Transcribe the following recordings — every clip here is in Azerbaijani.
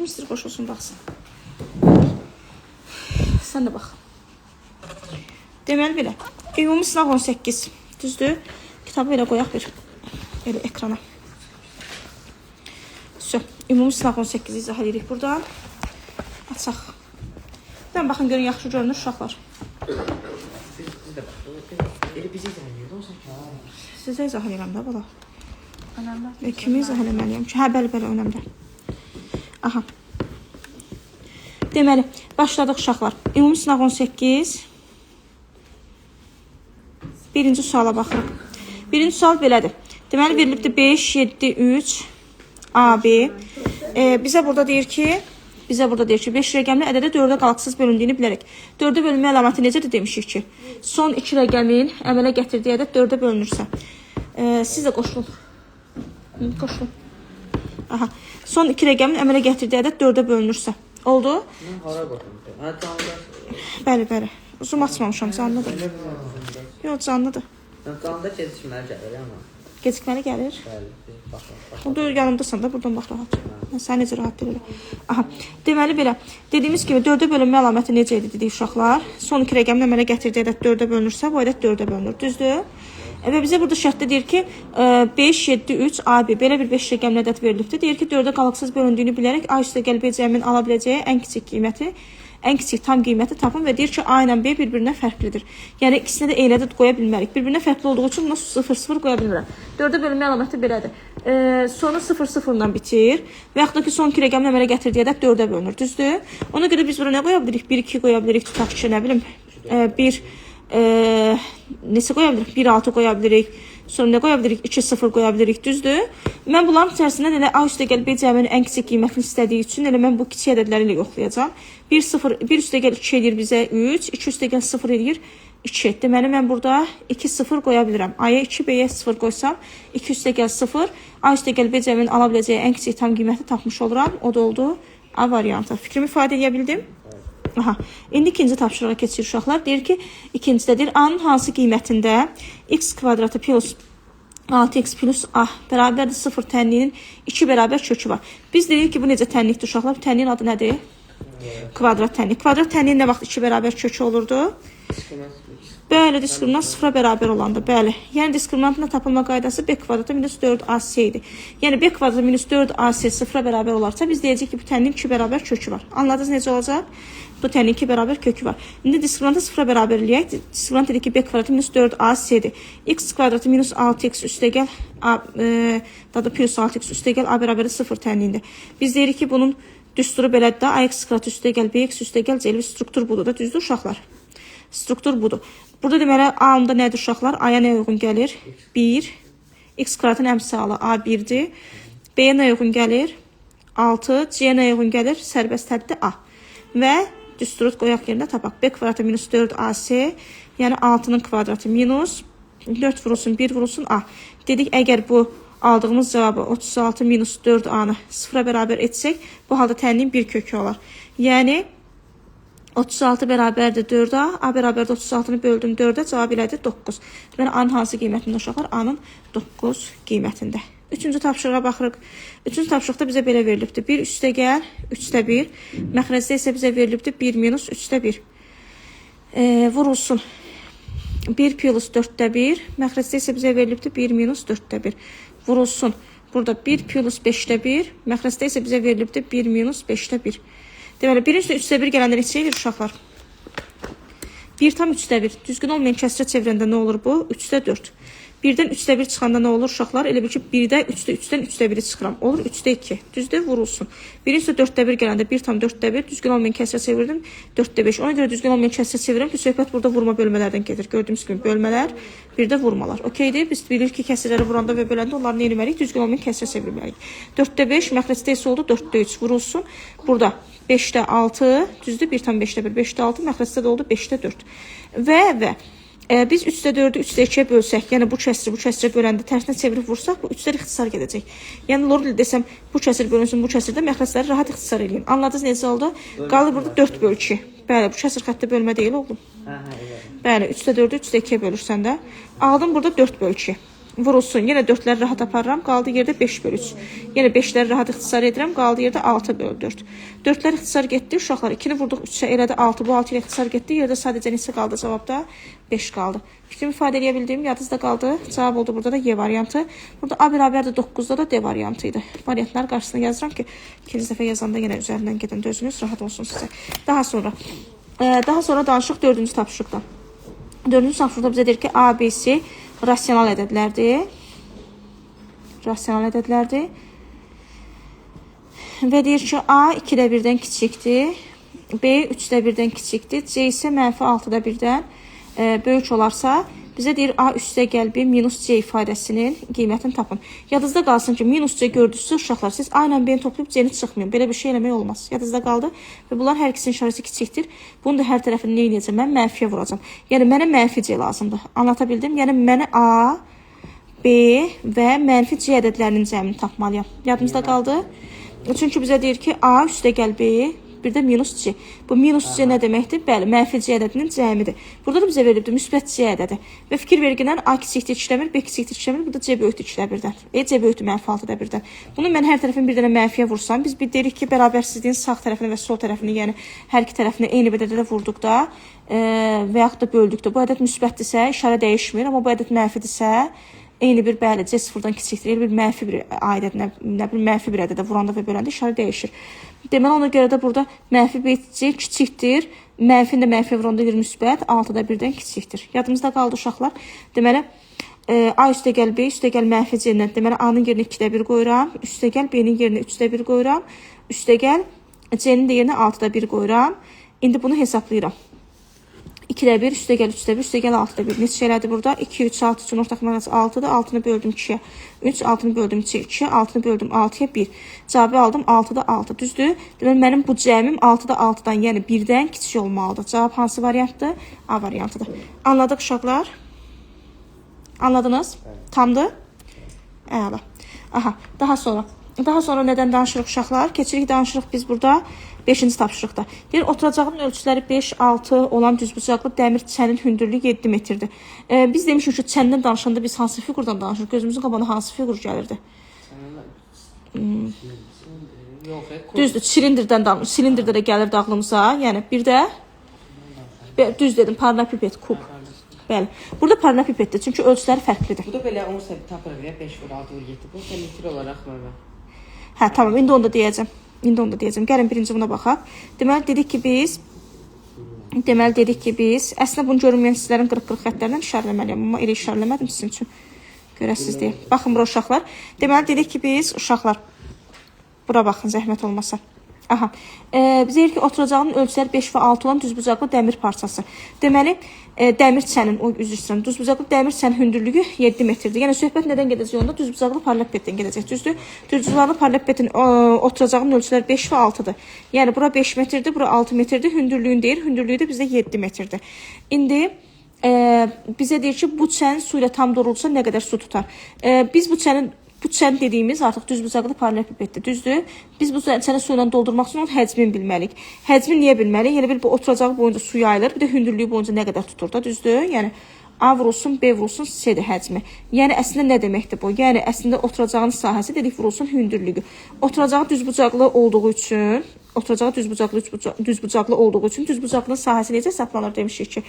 Kim istəyir qoşulsun, baxsın. Sən də bax. Deməli belə. Ümumi sınaq 18. Düzdür? Kitabı elə qoyaq bir. Elə ekrana. Ümumi sınaq 18 izah edirik buradan. Açaq. Ben baxın görün, yaxşı görünür uşaqlar. Sizə izah edirəm də bala. Kimi izah eləməliyəm ki? Hə, bəli, önəmli. Aha. Deməli, başladıq uşaqlar. Ümumi sınaq 18. Birinci suala baxırıq. Birinci sual belədir. Deməli, verilibdir 5, 7, 3, AB. Bizə burada deyir ki, 5 rəqəmli ədədə 4-ə qalıqsız bölündüyünü bilərək. 4-ə bölünmə əlaməti necədir demişik ki, son 2 rəqəmin əmələ gətirdiyi ədəd 4-ə bölünürsə. Siz də qoşulun. Qoşulun. Aha. Son 2 rəqəmin əmələ gətirdiyi ədəd 4-ə bölünürsə. Oldu? Bəli. Zoom açmamışam, canlıdır. Yox, canlıdır. Canlıda gecikməli gəlir amma. Gecikməli gəlir? Bəli. Burada yanımdasan da, buradan bax rahat. Sən necə rahat deyil. Aha. Deməli belə, dediyimiz kimi 4-ə bölünmə əlaməti necə idi dedik uşaqlar? Son 2 rəqəmin əmələ gətirdiyi ədəd 4-ə bölünürsə, bu ədəd 4-ə bölünür. Düzdür? Və bizə burada şərtdə deyir ki, 5, 7, 3, AB belə bir 5 rəqəmli ədəd verilibdir. Deyir ki, 4-ə qalıqsız bölündüyünü bilərək A üstə gəlib B-cəmin ala biləcəyi ən kiçik qiyməti, ən kiçik tam qiyməti tapın və deyir ki, A ilə B bir-birinə fərqlidir. Yəni ikisinə də eyni ədəd qoya bilmərik. Bir-birinə fərqli olduğu üçün buna 0-0 qoya bilmirəm. 4-ə bölünmə əlaməti belədir. Sonu 0-0 ilə bitir və yaxud da ki, son 2 rəqəmin əmələ gətirdiyi ədəd 4-ə bölünür. Düzdür? Ona görə biz bura nə qoya bilirik? 1-2 qoya bilirik. Tutaq ki, nə bilim, 1-6 qoya bilirik. Sonra nə qoya bilirik? 2-0 qoya bilirik. Düzdür? Mən bunların içərisindən elə A üstə gəl B cəminin ən kiçik qiymətini istədiyi üçün elə mən bu kiçik ədədləri ilə yoxlayacağam. 1 üstə gəl 2 edir bizə 3, 2 üstə gəl 0 edir 2. Deməli mən burada 2-0 qoya bilirəm. A-ya 2, B-yə 0 qoysam 2 üstə gəl 0, A üstə gəl B cəminin ala biləcəyi ən kiçik tam qiyməti tapmış oluram. O da oldu A variantı. Fikrimi ifadə edə bildim? Aha. İndi ikinci tapşırığa keçir uşaqlar. Deyir ki, ikincidə A-nın hansı qiymətində x kvadratı plus 6x plus A bərabərdir 0 tənliyinin 2 bərabər kökü var. Biz deyirik ki, bu necə tənlikdir uşaqlar? Bu tənliyin adı nədir? Kvadrat tənlik. Kvadrat tənliyin nə vaxt 2 bərabər kökü olurdu? Bəli, diskriminant 0-a bərabər olanda. Bəli. Yəni diskriminantın tapılma qaydası B kvadratı minus 4AC idi. Yəni B kvadratı minus 4AC 0-a bərabər olarsa biz deyəcəyik ki, bu tənliyin 2 bərabər kökü var. Anladınız necə olacaq? Bu tənliyin 2 bərabər kökü var. İndi diskriminantı 0-a bərabər eləyək. Diskriminant dedik ki, B kvadratı minus 4AC-dir. X kvadratı minus 6x üstə gəl plus 6x üstə gəl A bərabərdir 0 tənliyində. Biz deyirik ki, bunun düsturu belədir də. AX kvadratı üstə gəl BX üstə gəl C-li struktur budur da. Düzdür uşaqlar? Struktur budur. Burada deməli A-ında nədir uşaqlar? A-ya nə uyğun gəlir? 1. X kvadratın əmsalı A1-dir. B-yə nə uyğun gəlir? 6. C-yə nə uyğun gəlir? Sərbəst həddi A. Və düsturut qoyaq yerində tapaq. B kvadratı minus 4AC, yəni 6-nın kvadratı minus 4 vurulsun, 1 vurulsun A. Dedik, əgər bu aldığımız cavabı 36 minus 4A-nı 0-a bərabər etsək, bu halda tənliyin 1 kökü olar. Yəni 36 bərabərdir 4A, A bərabərdir 36-nı böldüm 4-ə, cavab elədir 9. Deməli, A-nın hansı qiymətində uşaqlar? A-nın 9 qiymətində. Üçüncü tapşırığa baxırıq. Üçüncü tapşırıqda bizə belə verilibdir. 1 üstə gəl, 3də 1. Məxrəcdə isə bizə verilibdir 1 minus 3də 1. Vurulsun. 1 plus 4də 1. Məxrəcdə isə bizə verilibdir 1 minus 4də 1. Vurulsun. Burada 1 plus 5də 1. Məxrəcdə isə bizə verilibdir 1 minus 5də 1. Deməli, 1 üstə 3də 1 gələndə neçə edir uşaqlar? 1 tam 3də 1. Düzgün olmayan kəsrə çevirəndə nə olur bu? 3də 4. 1-dən 3də 1 çıxanda nə olur uşaqlar? Elə bil ki, 1-də 3-dən 3də 1-i çıxıram. Olur 3də 2. Düzdür? Vurulsun. 1 üstə 4də 1 gələndə 1 tam 4də 1. Düzgün olmayan kəsrə çevirdim. 4də 5. Ona görə düzgün olmayan kəsrə çevirirəm ki, söhbət burada vurma bölmələrdən gedir. Gördüyümüz kimi bölmələr, bir də vurmalar. Okeydir? Biz bilirik ki, kəsrləri vuranda və böləndə onları nə etməliyik? Düzgün olmayan kəsrə çevirməliyik. 4də 5 məxrəcdə isə oldu 4də 3. Vurulsun. Burada 5də 6, düzdür? 1 tam 5də 1. 5də 6 məxrəcdə də oldu 5də 4. Və biz 3də 4-ü 3də 2-yə bölsək, yəni bu kəsrə böləndə tərsinə çevirib vursaq, bu 3-lər ixtisar gedəcək. Yəni Lorel desəm, bu kəsr bölünsün, bu kəsrdə məxrəcləri rahat ixtisar edin. Anladınız necə oldu? Qalır burada 4 bölü 2. Bəli, bu kəsr xəttə bölmə deyil, oğlum. Bəli, 3də 4-ü 3də 2-yə bölürsən də. Aldım burada 4 bölü 2. vurulsun. Yenə 4-ləri rahat aparıram. Qaldı yerdə 5/3. Yenə 5-ləri rahat ixtisar edirəm. Qaldı yerdə 6/4. 4-lər ixtisar getdi. Uşaqlar 2-ni vurduq 3-ə elədi 6. Bu 6 ilə ixtisar getdi. Yerdə sadəcə neçə qaldı cavabda? 5 qaldı. Fikrimi ifadə edə bildim. Yadınızda qaldı. Cavab oldu burada da Y variantı. Burada A bərabərdir 9-da da D variantı idi. Variantlar qarşısına yazıram ki, ikinci dəfə yazanda yenə üzərindən gedən dözünüz rahat olsun sizə. Daha sonra danışıq 4-cü tapşırıqda. 4-cü tapşırıqda bizə deyir ki, A, B, C rasional ədədlərdir. Rasional ədədlərdir. Və deyir ki, A 2-də 1-dən kiçikdir. B 3-də 1-dən kiçikdir. C isə -6-da 1-dən böyük olarsa, bizə deyir A üstə gəl B minus C ifadəsinin qiymətini tapın. Yadınızda qalsın ki, minus C gördünüzsə uşaqlar, siz A ilə B-ni toplayıb C-ni çıxmayın. Belə bir şey eləmək olmaz. Yadınızda qaldı. Və bunlar hər ikisinin işarəsi kiçikdir. Bunu da hər tərəfini nə edəcəm? Mən mənfiyə vuracam. Yəni, mənə mənfi C lazımdır. Anlatabildim? Yəni, mənə A, B və mənfi C ədədlərinin cəmini tapmalıyam. Yadınızda qaldı. Çünki bizə deyir ki, A üstə gəl B, bir də minus C. Bu minus C nə deməkdir? Bəli, mənfi C ədədinin cəmidir. Burada da bizə verilibdir müsbət C ədədi. Və fikir verginən A kiçikdir 2/1, B kiçikdir 2/1, burada C böyükdür 2/1-dən. C böyükdür -6-da 1-dən. Bunu mən hər tərəfini bir dənə mənfiyə vursam, biz deyirik ki, bərabərsizliyin sağ tərəfini və sol tərəfini, yəni hər iki tərəfini eyni bədəldə vurduqda və yaxud da böldükdə bu ədəd müsbətdirsə, işarə dəyişmir, amma bu ədəd mənfidirsə, eyni bir bəli C sıfırdan kiçikdir, eyni bir mənfi bir aidət, nə bilim mənfi bir ədədə vuranda və böləndə işarə dəyişir. Deməli ona görə də burada mənfi B C kiçikdir, mənfin də mənfi vuranda bir müsbət 6-da 1-dən kiçikdir. Yadımızda qaldı uşaqlar. Deməli A üstə gəl B üstə gəl mənfi C-dən. Deməli A-nın yerinə 2-də 1 qoyuram, üstə gəl B-nin yerinə 3-də 1 qoyuram, üstə gəl C-nin də yerinə 6-da 1 qoyuram. İndi bunu hesablayıram. 2-də 1, üstə gəl 3-də 1, üstə gəl 6-da 1. Neçə elədi burada? 2, 3, 6 üçün ortaq məqası 6-dır. 6-nı böldüm 2-yə. 3, 6-nı böldüm 2-yə. 6-nı böldüm 6-ya 1. Cavabı aldım 6-da 6. Düzdür? Deməli, mənim bu cəmim 6-da 6-dan, yəni 1-dən kiçik olmalıdır. Cavab hansı variantdır? A variantıdır. Anladıq uşaqlar? Anladınız? Tamdır? Əla. Aha, daha sonra nədən danışırıq uşaqlar? Keçirik danışırıq biz burada 5-ci tapşırıqda. Deyir, oturacağın ölçüləri 5-6 olan düzbucaqlı dəmir çənin hündürlüyü 7 metrdir. Biz demişik ki, çəndən danışanda biz hansı fiqurdan danışırıq? Gözümüzün qabağına hansı fiqur gəlirdi? Düzdür, silindirdə də gəlirdi ağlımıza. Yəni, bir də düz dedim, paralelipiped, kub. Bəli. Burada paralelipipeddir, çünki ölçüləri fərqlidir. Bu da belə onu tapırıq ya, 5 vur, 6 vur, 7 vur, metr olaraq mı? Hə, tamam, indi onu da deyəcəm. Gəlin birinci buna baxaq. Deməli dedik ki biz, əslində bunu görünməyən hissələrin qırıq-qırıq xətlərdən işarələməliyəm. Amma elə işarələmədim sizin üçün. Görəsiz deyə. Baxın bura uşaqlar. Deməli dedik ki biz, uşaqlar, bura baxın zəhmət olmasa. Aha. Bizə deyir ki, oturacağının ölçüləri 5 və 6 olan düzbucaqlı dəmir parçası. Deməli, dəmir çənin, düzbucaqlı dəmir çənin hündürlüyü 7 metrdir. Yəni, söhbət nədən gedəcək onda? Düzbucaqlı paralelipipeddən gedəcək. Düzdür? Düzbucaqlı paralelipipedin oturacağının ölçüləri 5 və 6-dır. Yəni, bura 5 metrdir, bura 6 metrdir. Hündürlüyün deyir, hündürlüyü də bizdə 7 metrdir. İndi bizə deyir ki, bu çən su ilə tam doğrulsa nə qədər su tutar? Biz bu çən dediyimiz artıq düzbucaqlı paralelipipeddir, düzdür? Biz bu çəni su ilə doldurmaq üçün onun həcmini bilməliyik. Həcmi niyə bilməliyik? Yəni, bu oturacağı boyunca su yayılır, bir də hündürlüyü boyunca nə qədər tutur da, düzdür? Yəni, A vurulsun, B vurulsun, C-dir həcmi. Yəni, əslində nə deməkdir bu? Yəni, əslində oturacağın sahəsi dedik vurulsun hündürlüyü. Oturacağı düzbucaqlı olduğu üçün, düzbucaqlının sahəsi necə hesablanır demişik ki,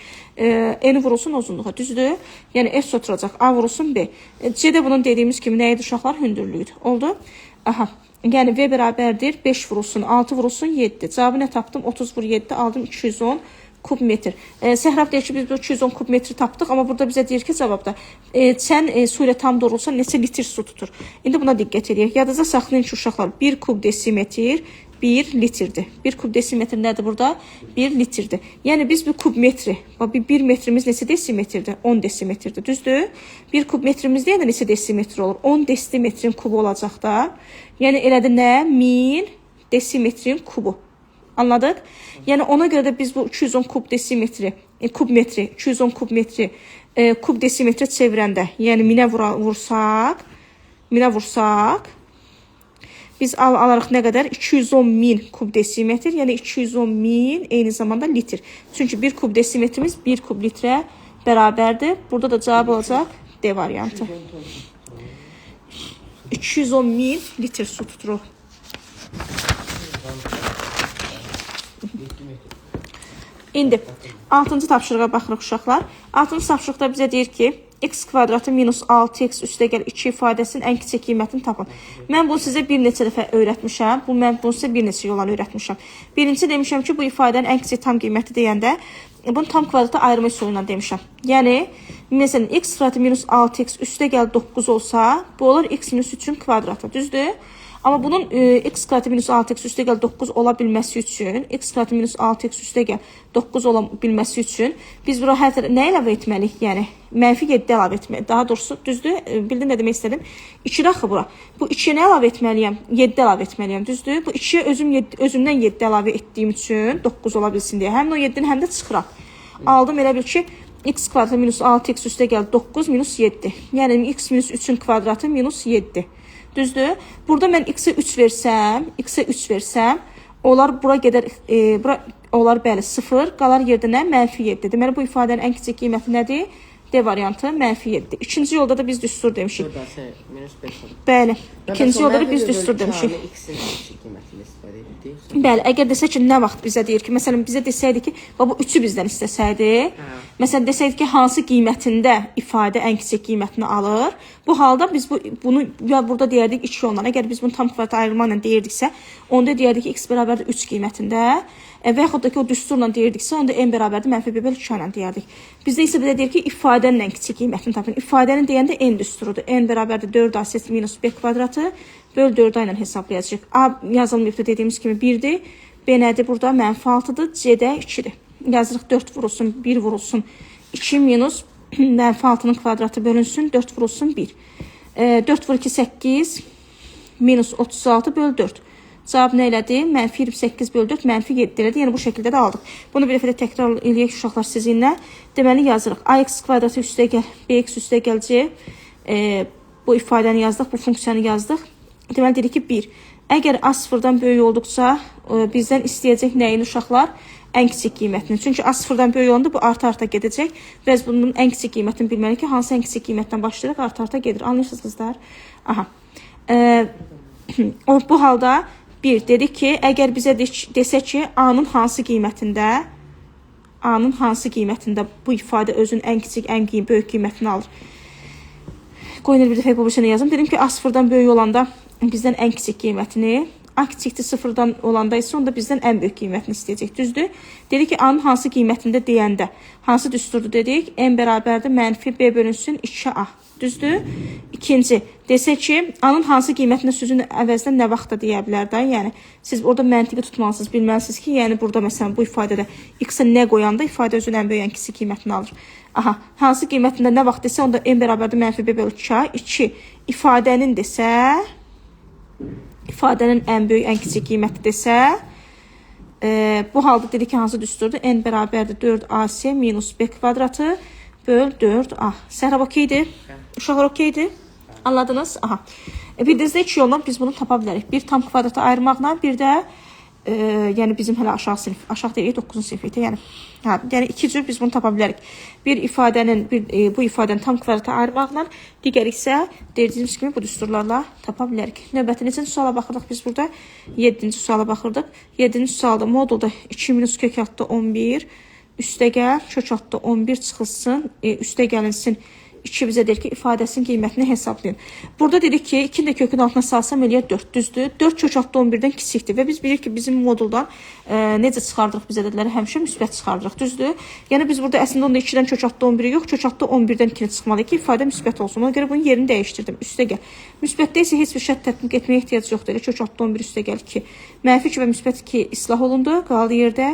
N vurulsun uzunluğa, düzdür? Yəni, S oturacaq, A vurulsun B. C də bunun dediyimiz kimi nə idi uşaqlar? Hündürlüyüdür. Oldu? Aha. Yəni, V bərabərdir, 5 vurulsun, 6 vurulsun, 7. Cavabı nə tapdım? 30 vur 7, aldım 210 kub metr. Səhrab deyir ki, biz bu 210 kub metri tapdıq, amma burada bizə deyir ki, cavabda çən su ilə tam doğrulsa neçə litr su tutur? İndi buna diqqət edək. Yadınızda saxlayın ki, uşaqlar, 1 kub desimetr 1 litrdir. 1 kub desimetr nədir burada? 1 litrdir. Yəni, biz bu kub metri, 1 metrimiz neçə desimetrdir? 10 desimetrdir, düzdür? 1 kub metrimiz deyəndə neçə desimetr olur? 10 desimetrin kubu olacaq da. Yəni, elədir nə? 1000 desimetrin kubu. Anladıq? Yəni, ona görə də biz bu 210 kub desimetri, 210 kub metri kub desimetrə çevirəndə, yəni minə vursaq, biz alarıq nə qədər? 210.000 kub desimetr, yəni 210.000 eyni zamanda litr. Çünki 1 kub desimetrimiz 1 kub litrə bərabərdir. Burada da cavab olacaq D variantı. 210.000 litr su tuturuq. İndi 6-cı tapşırığa baxırıq uşaqlar. 6-cı tapşırıqda bizə deyir ki, x kvadratı minus 6x üstə gəl 2 ifadəsinin ən kiçik qiymətini tapın. Mən bunu sizə bir neçə dəfə öyrətmişəm. Mən bunu sizə bir neçə yola öyrətmişəm. Birinci demişəm ki, bu ifadənin ən kiçik tam qiyməti deyəndə bunu tam kvadrata ayırma üsulundan demişəm. Yəni, məsələn, x kvadratı minus 6x üstə gəl 9 olsa, bu olur x minus 3-ün kvadratı, düzdür? Amma bunun x kvadratı minus 6x üstə gəl 9 ola bilməsi üçün, x kvadratı minus 6x üstə gəl 9 ola bilməsi üçün biz bura hər tərəf nə əlavə etməliyik? Yəni, mənfi 7 əlavə etməliyik. Daha doğrusu, düzdür? Bildin nə demək istədim? 2 axı bura. Bu 2-yə nə əlavə etməliyəm? 7 əlavə etməliyəm, düzdür? Bu 2-yə özümdən 7 əlavə etdiyim üçün 9 ola bilsin deyə. Həm o 7-ni həm də çıxıraq. Aldım elə bil ki, x kvadratı minus 6x üstə gəl 9 minus 7. Yəni, x minus 3-ün kvadratı minus 7. Düzdür? Burada mən x-ə 3 versəm, onlar bura gedər, onlar bəli 0, qalar yerdə nə? Mənfi 7. Deməli, bu ifadənin ən kiçik qiyməti nədir? D variantı mənfi 7. İkinci yolda da biz düstur demişik. Bəli, ikinci yolda da biz düstur demişik. Bəli, əgər desək ki, nə vaxt bizə deyir ki, məsələn, bizə desəydi ki, bu 3-ü bizdən istəsəydi, məsələn, desəydi ki, hansı qiymətində ifadə ən kiçik qiymətini alır, bu halda biz bunu ya burada deyərdik 2 yolla, əgər biz bunu tam kvadrata ayırma ilə deyirdiksə, onda deyərdik ki, x bərabərdir 3 qiymətində və yaxud da ki, o düsturla deyirdiksə, onda n bərabərdir mənfi b bölü 2 ilə deyərdik. Bizdə isə bizə deyir ki, ifadənin ən kiçik qiymətini tapın. İfadənin deyəndə n düsturudur. N bərabərdir 4ac minus b kvadratı böl 4a ilə hesablayacaq. A yazılmayıbdır dediyimiz kimi 1-dir. B nədir burada? Mənfi 6-dır. C də 2-dir. Yazırıq 4 vurulsun, 1 vurulsun. 2 minus mənfi 6-nın kvadratı bölünsün, 4 vurulsun 1. 4 vur 2, 8 minus 36 böl 4. Cavab nə elədi? Mənfi 28 böl 4, mənfi 7 elədi. Yəni, bu şəkildə də aldıq. Bunu bir dəfə də təkrar eləyək uşaqlar sizinlə. Deməli, yazırıq. Ax kvadratı üstə gəl, bx üstə gəl c. Bu ifadəni yazdıq, bu funksiyanı yazdıq. Deməli, dedik ki, 1. Əgər a sıfırdan böyük olduqsa, bizdən istəyəcək nəyin uşaqlar? Ən kiçik qiymətini. Çünki a sıfırdan böyük olanda bu arta-arta gedəcək. Və biz bunun ən kiçik qiymətini bilməliyik ki, hansı ən kiçik qiymətdən başlayırıq, arta-arta gedir. Anlayırsınız, qızlar? Aha. Bu halda 1 dedik ki, əgər bizə desək ki, A-nın hansı qiymətində bu ifadə özün ən kiçik, ən böyük qiymətini alır. Qoyun bir dəfə bu birişini yazım. Dedim ki, A sıfırdan böyük olanda bizdən ən kiçik qiymətini, A kiçikdir sıfırdan olanda isə onda bizdən ən böyük qiymətini istəyəcək. Düzdür? Dedik ki, A-nın hansı qiymətində deyəndə, hansı düsturdur dedik? N bərabərdir mənfi B bölünsün 2A. Düzdür? İkinci, desək ki, A-nın hansı qiymətində sözün əvəzinə nə vaxt da deyə bilər də? Yəni, siz orada məntiqi tutmalısınız, bilməlisiniz ki, yəni burada məsələn bu ifadədə x-ə nə qoyanda ifadə özün ən böyük, ən kiçik qiymətini alır. Aha, hansı qiymətində nə vaxt desə, onda N bərabərdir mənfi B bölü 2A. 2, ifadənin desə, ifadənin ən böyük, ən kiçik qiyməti desə, bu halda dedik ki, hansı düsturdur? N bərabərdir 4AC minus B kvadratı böl 4A. Səhrab okeydir? Uşaqlar okeydir? Anladınız? Aha. Bildiyinizdə 2 yolla biz bunu tapa bilərik. Bir tam kvadrata ayırmaqla, bir də yəni bizim hələ aşağı sinif, aşağı deyək 9-cu sinifdə, yəni 2 cür biz bunu tapa bilərik. Bir ifadənin, bu ifadəni tam kvadrata ayırmaqla, digər isə dediyimiz kimi bu düsturlarla tapa bilərik. Növbəti neçənci suala baxırdıq biz burada? 7-ci suala baxırdıq. 7-ci sualda modulda 2 minus kök altda 11, üstə gəl, kök altda 11 çıxılsın, üstə gəlinsin. 2 bizə deyir ki, ifadəsinin qiymətini hesablayın. Burada dedik ki, 2-ni də kökün altına salsam eləyər 4, düzdür. 4 kök altda 11-dən kiçikdir və biz bilirik ki, bizim moduldan necə çıxardırıq bizə dedilər, həmişə müsbət çıxardırıq, düzdür. Yəni biz burada əslində onda 2-dən kök altda 11-i yox, kök altda 11-dən 2-ni çıxmalıyıq ki, ifadə müsbət olsun. Ona görə bunun yerini dəyişdirdim. Üstə gəl. Müsbətdə isə heç bir şərt tətbiq etməyə ehtiyac yoxdur. Elə kök altda 11 üstə gəl 2. Mənfi 2 və müsbət 2 islah olundu. Qaldı yerdə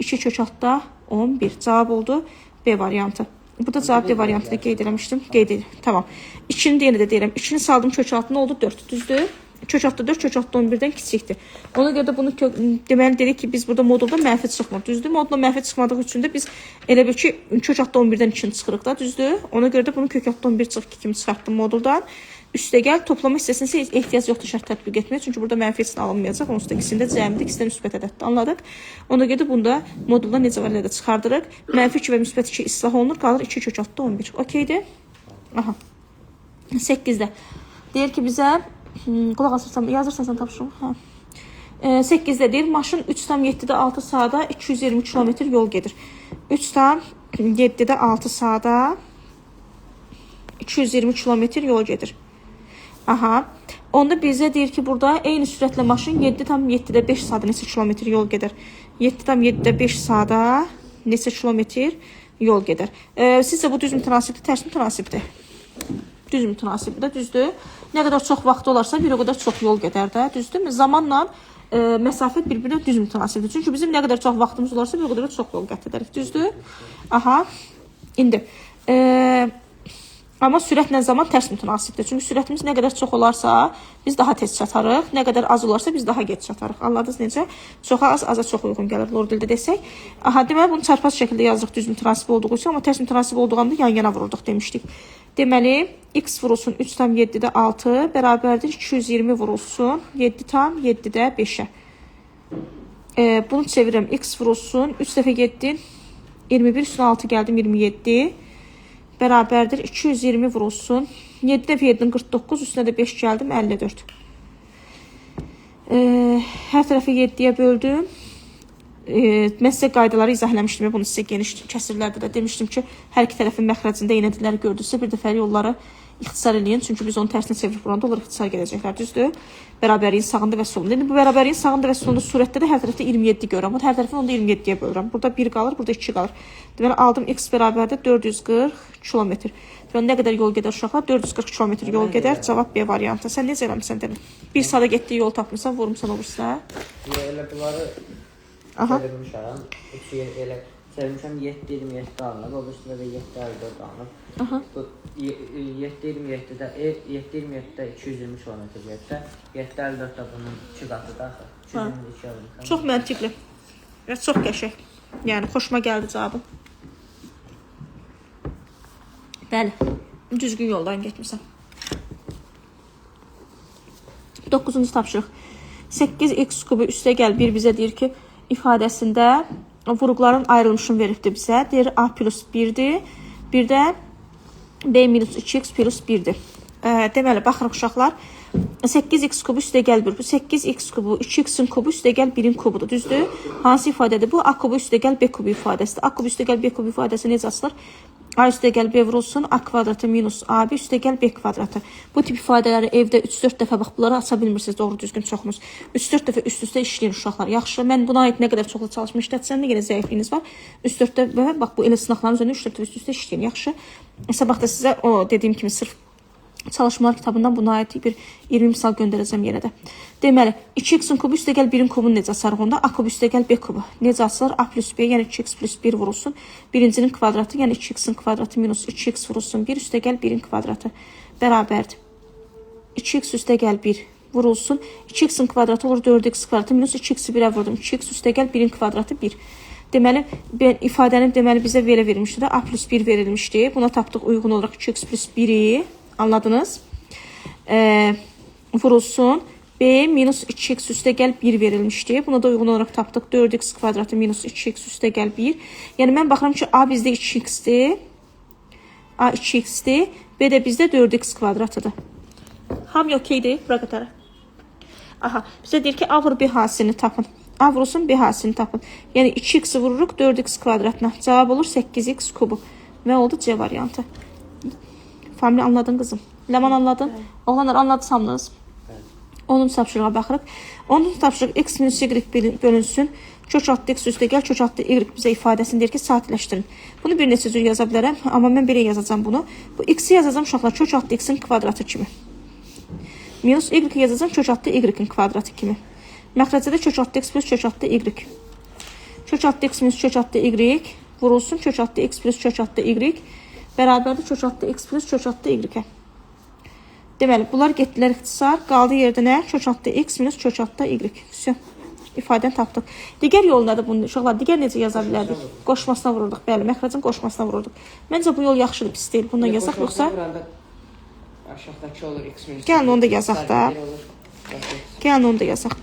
2 kök altda 11. Cavab oldu B variantı. Burada cavab D variantını qeyd eləmişdim. Qeyd edir. Tamam. 2-ni də yenə də deyirəm. 2-ni saldım kök altına oldu 4. Düzdür? Kök altda 4, kök altda 11-dən kiçikdir. Ona görə də bunu deməli dedik ki, biz burada modulda mənfi çıxmır. Düzdür? Modulda mənfi çıxmadığı üçün də biz elə bil ki, kök altda 11-dən 2-ni çıxırıq da. Düzdür? Ona görə də bunu kök altda 11 çıxıb 2 kimi çıxartdım moduldan. Üstə gəl, toplama hissəsinə ehtiyac yoxdur şərt tətbiq etməyə. Çünki burada mənfi hissəsini alınmayacaq. Onsuz da ikisində cəmidir, ikisində müsbət ədəddir. Anladıq? Ona görə də bunda modulda necə var, elə də çıxardırıq. Mənfi 2 və müsbət 2 islah olunur, qalır 2 kök altda 11. Okeydir? Aha. 8-də. Deyir ki, bizə qulaq asırsan, yazırsan sən tapşırım. Hə. 8-də deyir, maşın 3,7-də 6 saata 220 kilometr yol gedir. 3,7-də 6 saata 220 kilometr yol gedir. Aha. Onda bizə deyir ki, burada eyni sürətlə maşın 7,7-də 5 saata neçə kilometr yol gedir? 7,7-də 5 saata neçə kilometr yol gedir? Sizcə bu düz mütənasibdir, tərs mütənasibdir? Düz mütənasibdir, düzdür. Nə qədər çox vaxt olarsa, bir o qədər çox yol gedər də, düzdür. Zamanla məsafə bir-birinə düz mütənasibdir. Çünki bizim nə qədər çox vaxtımız olarsa, bir o qədər çox yol qət edərik, düzdür. Aha. İndi amma sürətlə zaman tərs mütənasibdir. Çünki sürətimiz nə qədər çox olarsa, biz daha tez çatarıq. Nə qədər az olarsa, biz daha gec çatarıq. Anladınız necə? Çoxa az, aza çox uyğun gəlir lor dildə desək. Aha, deməli, bunu çarpaz şəkildə yazırıq düz mütənasib olduğu üçün, amma tərs mütənasib olduğunda yan-yana vururduq demişdik. Deməli, x vurulsun 3,7-də 6 bərabərdir 220 vurulsun 7,7-də 5-ə. Bunu çevirirəm. X vurulsun 3 dəfə 7, 21 üstünə 6 gəldim 27. Bərabərdir 220 vurulsun 7 dəfə 7-nin 49 üstünə də 5 gəldim 54. Hər tərəfi 7-yə böldüm. Mən sizə qaydaları izah eləmişdim. Bunu sizə geniş kəsirlərdə də demişdim ki, hər iki tərəfin məxrəcində yenədirləri gördünüzsə, bir dəfə yolları ixtisar eləyin. Çünki biz onun tərsini çevirib vuranda onlar ixtisar gələcəklər, düzdür? Bərabərliyin sağında və solunda. İndi bu bərabərliyin sağında və solunda surətdə də hər tərəfdə 27 görürəm. Hər tərəfini onda 27-yə bölürəm. Burada 1 qalır, burada 2 qalır. Deməli, aldım x bərabərdə 440 kilometr. Deməli, nə qədər yol gedər uşaqlar? 440 kilometr yol gedər. Cavab B variantı. Sən necə eləmişsən demin? Bir saata getdiyi yol tapmışsan, vurmuşsan olursa. Elə bunları çevirmişəm. Elə çevirmişəm 7-27 alınıb. O üstündə də 7-54 alınıb. Bu 7-27-də 220 km getsə, 7-54-də bunun 2 qatıdır axı. 222 alınıb. Çox məntiqli. Və çox qəşəng. Yəni, xoşuma gəldi cavabım. Bəli, düzgün yoldan getmişəm. 9-cu tapşırıq. 8x kubu üstə gəl 1 bizə deyir ki, ifadəsində vuruqların ayrılmışını veribdir bizə. Deyir a plus 1-dir. Bir də b minus 2x plus 1-dir. Deməli, baxırıq uşaqlar. 8x kubu üstə gəl 1. Bu 8x kubu, 2x'in kubu üstə gəl 1-in kubudur. Düzdür? Hansı ifadədir bu? A kubu üstə gəl b kubu ifadəsidir. A kubu üstə gəl b kubu ifadəsi necə açılır? A üstə gəl b vurulsun, a kvadratı minus ab üstə gəl b kvadratı. Bu tip ifadələri evdə 3-4 dəfə bax, bunları aça bilmirsiniz doğru düzgün çoxunuz. 3-4 dəfə üst-üstə işləyin uşaqlar. Yaxşı, mən buna aid nə qədər çoxlu çalışma işlətsəm, nə qədər zəifliyiniz var. 3-4 dəfə, bax bu elə sınaqların üzərində 3-4 dəfə üst-üstə işləyin. Yaxşı. Sabahda sizə o dediyim kimi sırf çalışmalar kitabından buna aid bir 20 misal göndərəcəm yenə də. Deməli, 2x'in kubu üstə gəl 1-in kubunu necə açarıq onda? A kubu üstə gəl b kubu. Necə açılır? A plus b, yəni 2x plus 1 vurulsun. Birincinin kvadratı, yəni 2x'in kvadratı minus 2x vurulsun. 1 üstə gəl 1-in kvadratı. Bərabərdir. 2x üstə gəl 1 vurulsun. 2x'in kvadratı olur 4x kvadratı minus 2x'i 1'ə vurdum. 2x üstə gəl 1-in kvadratı 1. Deməli, ifadənin deməli bizə belə verilmişdi də. A plus 1 verilmişdi. Buna tapdıq uyğun olaraq 2x plus 1'i. Anladınız? Vurulsun. B minus 2x üstə gəl 1 verilmişdi. Buna da uyğun olaraq tapdıq 4x kvadratı minus 2x üstə gəl 1. Yəni mən baxıram ki, A bizdə 2x-dir. A 2x-dir. B də bizdə 4x kvadratıdır. Hamı okeydir? Bura qatarı. Aha, bizə deyir ki, A vur B hasilini tapın. A vurulsun B hasilini tapın. Yəni 2x vururuq 4x kvadratına. Cavab olur 8x kubu. Və oldu C variantı. Famili anladın qızım. Ləman anladın? Oğlanlar anladınız? Onun tapşırığa baxırıq. Onun tapşırıq x minus y bölünsün. Kök adlı x üstə gəl, kök adlı y bizə ifadəsini deyir ki, saatləşdirin. Bunu bir neçə cür yaza bilərəm, amma mən belə yazacağım bunu. Bu x-i yazacağım uşaqlar kök adlı x-in kvadratı kimi. Minus y yazacağım kök adlı y-in kvadratı kimi. Məxrəcədə kök adlı x plus kök adlı y. Kök adlı x minus kök adlı y vurulsun kök adlı x plus kök adlı y bərabərdir kök adlı x plus kök adlı y-ə. Deməli, bunlar getdilər ixtisar, qaldı yerdə nə? Kök adlı x minus kök adlı y. Все. İfadəni tapdıq. Digər yol nədir bunun? Uşaqlar, digər necə yaza bilərdik? Qoşmasına vururduq. Bəli, məxrəcin qoşmasına vururduq. Məncə bu yol yaxşıdır, pis deyil. Bundan yazaq, yoxsa? Aşağıdakı olur x minus. Gəlin onu da yazaq da. Gəlin onu da yazaq.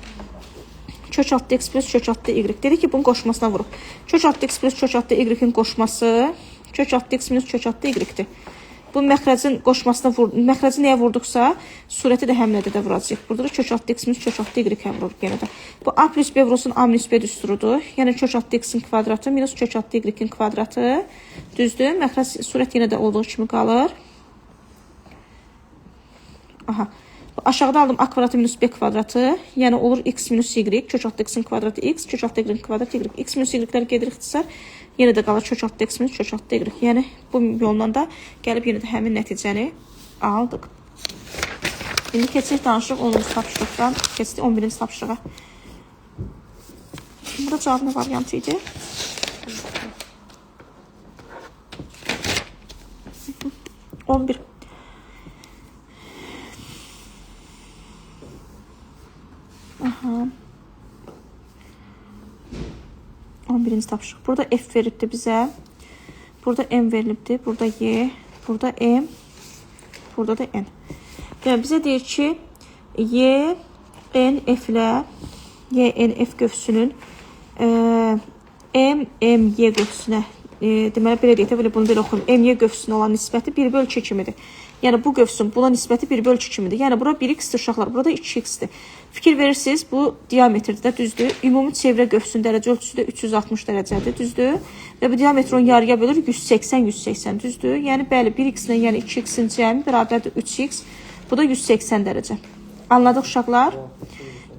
Kök adlı x plus kök adlı y. Dedik ki, bunun qoşmasına vuruq. Kök adlı x plus kök adlı y-in qoşması kök adlı x minus kök adlı y-dir. Bu məxrəcin qoşmasına məxrəci nəyə vurduqsa, surəti də həmlədə də vuracaq. Burada da kök altı x minus kök altı y vurur yenə də. Bu a plus b vurulsun a minus b düsturudur. Yəni kök altı x-in kvadratı minus kök altı y-in kvadratı. Düzdür? Məxrəc surət yenə də olduğu kimi qalır. Aha. Aşağıda aldım a kvadratı minus b kvadratı. Yəni olur x minus y. Kök altı x-in kvadratı x. Kök altı y-in kvadratı y. X minus y-lər gedir ixtisar. Yenə də qalır kök altı x minus kök altı y. Yəni bu yolla da gəlib yenə də həmin nəticəni aldıq. İndi keçək danışıq 10-cu tapşırıqdan. Keçdik 11-ci tapşırığa. Burada cavab nə variantı idi? On bir. Aha. 11-ci tapşırıq. Burada f veribdi bizə. Burada m verilibdi. Burada y. Burada m. Burada da n. Yəni bizə deyir ki, y, n, f ilə y, n, f qövsünün m, m, y qövsünə deməli, belə deyək də, bunu belə oxuyum. M, y qövsünə olan nisbəti 1/2 kimidir. Yəni bu qövsün buna nisbəti 1/2 kimidir. Yəni bura 1x-dir uşaqlar, burada 2x-dir. Fikir verirsiniz, bu diametrdir də, düzdür. Ümumi çevrə qövsün dərəcə ölçüsü də 360 dərəcədir, düzdür. Və bu diametron yarıya bölür 180, düzdür. Yəni bəli, 1x-lə, yəni 2x-in cəmi bərabərdir 3x. Bu da 180 dərəcə. Anladıq uşaqlar?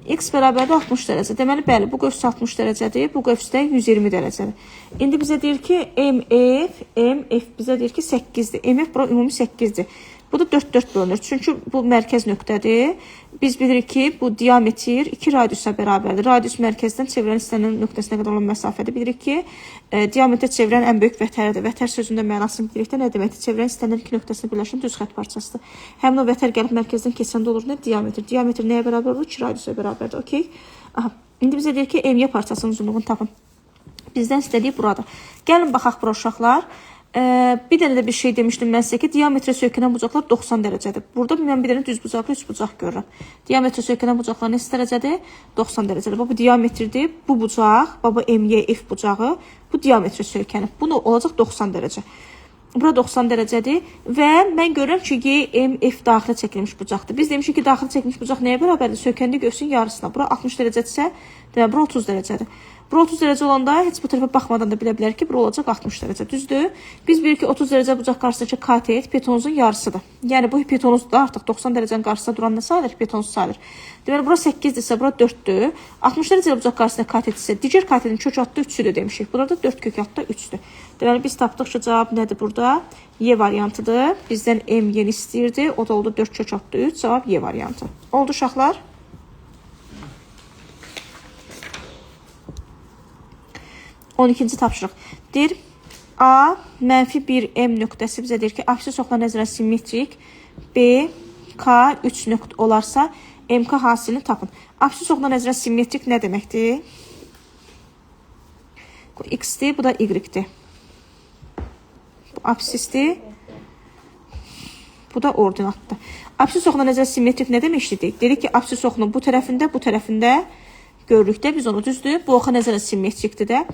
X bərabərdir 60 dərəcə. Deməli, bəli, bu qövs 60 dərəcədir, bu qövs də 120 dərəcədir. İndi bizə deyir ki, MF bizə deyir ki, 8-dir. MF bura ümumi 8-dir. Bu da 4 bölünür. Çünki bu mərkəz nöqtədir. Biz bilirik ki, bu diametr 2 radiusa bərabərdir. Radius mərkəzdən çevrənin istənilən nöqtəsinə qədər olan məsafədə bilirik ki, diametr çevrənin ən böyük vətəridir. Vətər sözündə mənasını bilirik də nə deməkdir? Çevrənin istənilən iki nöqtəsini birləşən düz xətt parçasıdır. Həmin o vətər gəlib mərkəzdən keçəndə olur nə? Diametr. Diametr nəyə bərabər olur? 2 radiusa bərabərdir. Okay? Aha. İndi bizə deyir ki, MY parçasının uzunluğunu tapın. Bizdən istədiyi burada. Gəlin baxaq bura uşaqlar. Bir dənə də bir şey demişdim mən sizə ki, diametrə söykənən bucaqlar 90 dərəcədir. Burada mən bir dənə düz bucaqlı 3 bucaq görürəm. Diametrə söykənən bucaqlar neçə dərəcədir? 90 dərəcədir. Bu diametrdir. Bu bucaq, baba MYF bucağı, bu diametrə söykənib. Bu olacaq 90 dərəcə. Bura 90 dərəcədir və mən görürəm ki, YMF daxilə çəkilmiş bucaqdır. Biz demişik ki, daxilə çəkilmiş bucaq nəyə bərabərdir? Söykəndi qövsün yarısına. Bura 60 dərəcədirsə, demək, bura 30 dərəcədir. Bura 30 dərəcə olanda heç bu tərəfə baxmadan da bilə bilər ki, bura olacaq 60 dərəcə. Düzdür? Biz bilirik ki, 30 dərəcə bucaq qarşısındakı katet hipotenuzun yarısıdır. Yəni bu hipotenuz da artıq 90 dərəcənin qarşısında duran nə sayılır? Hipotenuz sayılır. Deməli, bura 8-dirsə, bura 4-dür. 60 dərəcə bucaq qarşısındakı katet isə digər katetin kök altda 3-üdür demişik. Burada 4 kök altda 3-dür. Deməli, biz tapdıq ki, cavab nədir burada? Y variantıdır. Bizdən M yeni istəyirdi. O da oldu 4 kök altda 3. Cavab Y variantı. Oldu uşaqlar? On ikinci tapşırıq. Deyir, A -1M nöqtəsi bizə deyir ki, absis oxla nəzərən simmetrik, B, K 3 nöqtə olarsa, MK hasilini tapın. Absis oxla nəzərən simmetrik nə deməkdir? Bu X-dir, bu da Y-dir. Bu absisdir, bu da ordinatdır. Absis oxla nəzərən simmetrik nə deməkdir? Dedik ki, absis oxunun bu tərəfində görürük də biz onu, düzdür. Bu oxa nəzərən simmetrikdir də.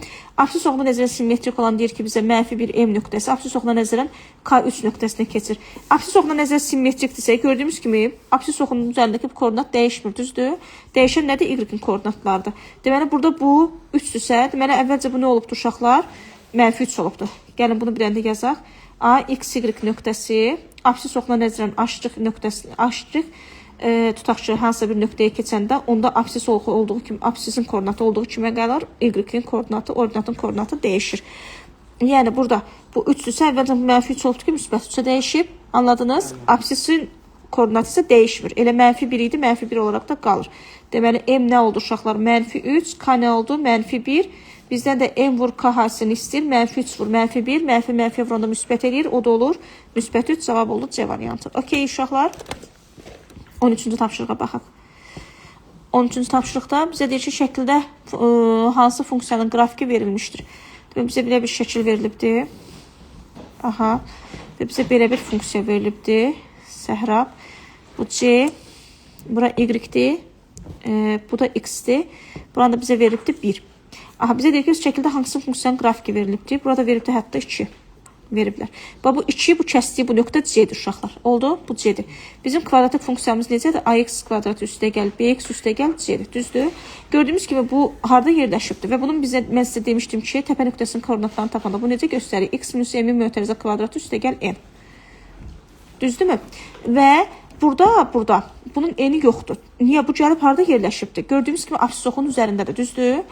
Absis oxuna nəzərən simmetrik olan deyir ki, bizə -1M nöqtəsi, absis oxuna nəzərən K3 nöqtəsinə keçir. Absis oxuna nəzərən simmetrikdirsə, gördüyümüz kimi, absis oxunun üzərindəki koordinat dəyişmir, düzdür. Dəyişən nədir? Y-in koordinatlardır. Deməli, burada bu 3-dürsə, deməli, əvvəlcə bu nə olubdur uşaqlar? -3 olubdur. Gəlin, bunu bir dənə də yazaq. A, X, Y nöqtəsi, absis oxuna nəzərən aşırıq, tutaq ki, hansısa bir nöqtəyə keçəndə onda absis olduğu kimi, absisin koordinatı olduğu kimi qalır, Y-in koordinatı, ordinatın koordinatı dəyişir. Yəni burada bu 3-dürsə, əvvəlcə -3 oldu ki, müsbət 3-ə dəyişib, anladınız? Absisin koordinatı isə dəyişmir. Elə -1 idi, -1 olaraq da qalır. Deməli, M nə oldu uşaqlar? -3, K nə oldu? -1. Bizdən də M vur K hasilini istəyir, -3 vur, -1, -1 vuranda müsbət eləyir, o da olur. Müsbət 3 cavab oldu C variantı. Okey uşaqlar. 13-cü tapşırığa baxaq. 13-cü tapşırıqda bizə deyir ki, şəkildə hansı funksiyanın qrafiki verilmişdir. Bizə belə bir şəkil verilibdir. Aha. Və bizə belə bir funksiya verilibdir. Səhrab. Bu C. Bura Y-dir. Bu da X-dir. Buranda bizə verilibdir 1. Aha, bizə deyir ki, şəkildə hansı funksiyanın qrafiki verilibdir. Burada verilibdir hətta 2. veriblər. Bu 2, bu kəsdiyi bu nöqtə C-dir uşaqlar. Oldu? Bu C-dir. Bizim kvadratik funksiyamız necədir? AX kvadratı üstəgəl BX üstəgəl C-dir. Düzdür? Gördüyümüz kimi bu harda yerləşibdir və bunun mən sizə demişdim ki, təpə nöqtəsinin koordinatlarını tapanda bu necə göstərir? X minus M-in mötərizə kvadratı üstəgəl N. Düzdürmü? Və burada bunun eni yoxdur. Niyə? Bu gəlib harda yerləşibdir? Gördüyümüz kimi absisokun üzərindədir. Düzdür?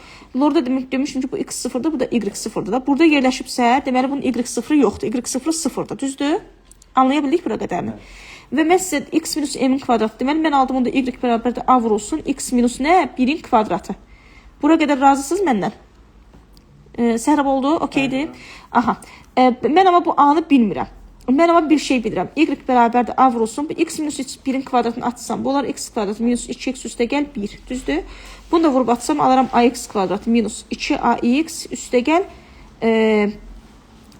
Orada demişdim ki, bu x0'dır, bu da y0'dır da. Burada yerləşibsə, deməli bunun y0'ı yoxdur. Y0 0'dır. Düzdür? Anlaya bildik bura qədərini. Və mən sizə x minus m-in kvadratı. Deməli, mən aldım onda y bərabərdir a vurulsun. X minus nə? 1'in kvadratı. Bura qədər razısınız məndən? Səhrab oldu? Okeydir. Aha. Mən amma bu a-nı bilmirəm. Mən amma bir şey bilirəm. Y bərabərdir a vurulsun. Bu x minus 1'in kvadratını atsam. Bu olar x kvadratı minus 2x üstəgəl 1. Düzdür? Bunu da vurub atsam alaram ax kvadratı minus 2ax üstəgəl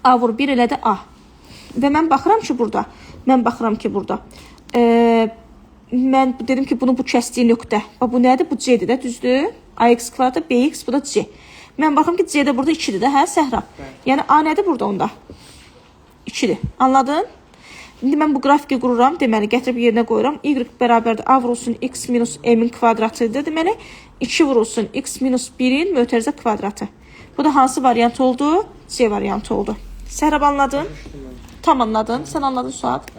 a vur 1 elədi a. Və mən baxıram ki burada. Mən dedim ki, bunu bu kəsdiyi nöqtə. Bu nədir? Bu C-dir də, düzdür? ax kvadratı bx, bu da C. Mən baxıram ki, C-də burada 2'dir də, hə, Səhrab? Yəni a nədir burada onda? 2'dir. Anladın? İndi mən bu grafiki qururam. Deməli, gətirib yerinə qoyuram. Y bərabərdir a vurulsun x minus m-in kvadratıdır. Deməli, 2 vurulsun x minus 1'in mötərizə kvadratı. Bu da hansı variant oldu? C variantı oldu. Səhrab anladın? Tam anladın. Sən anladın Suat?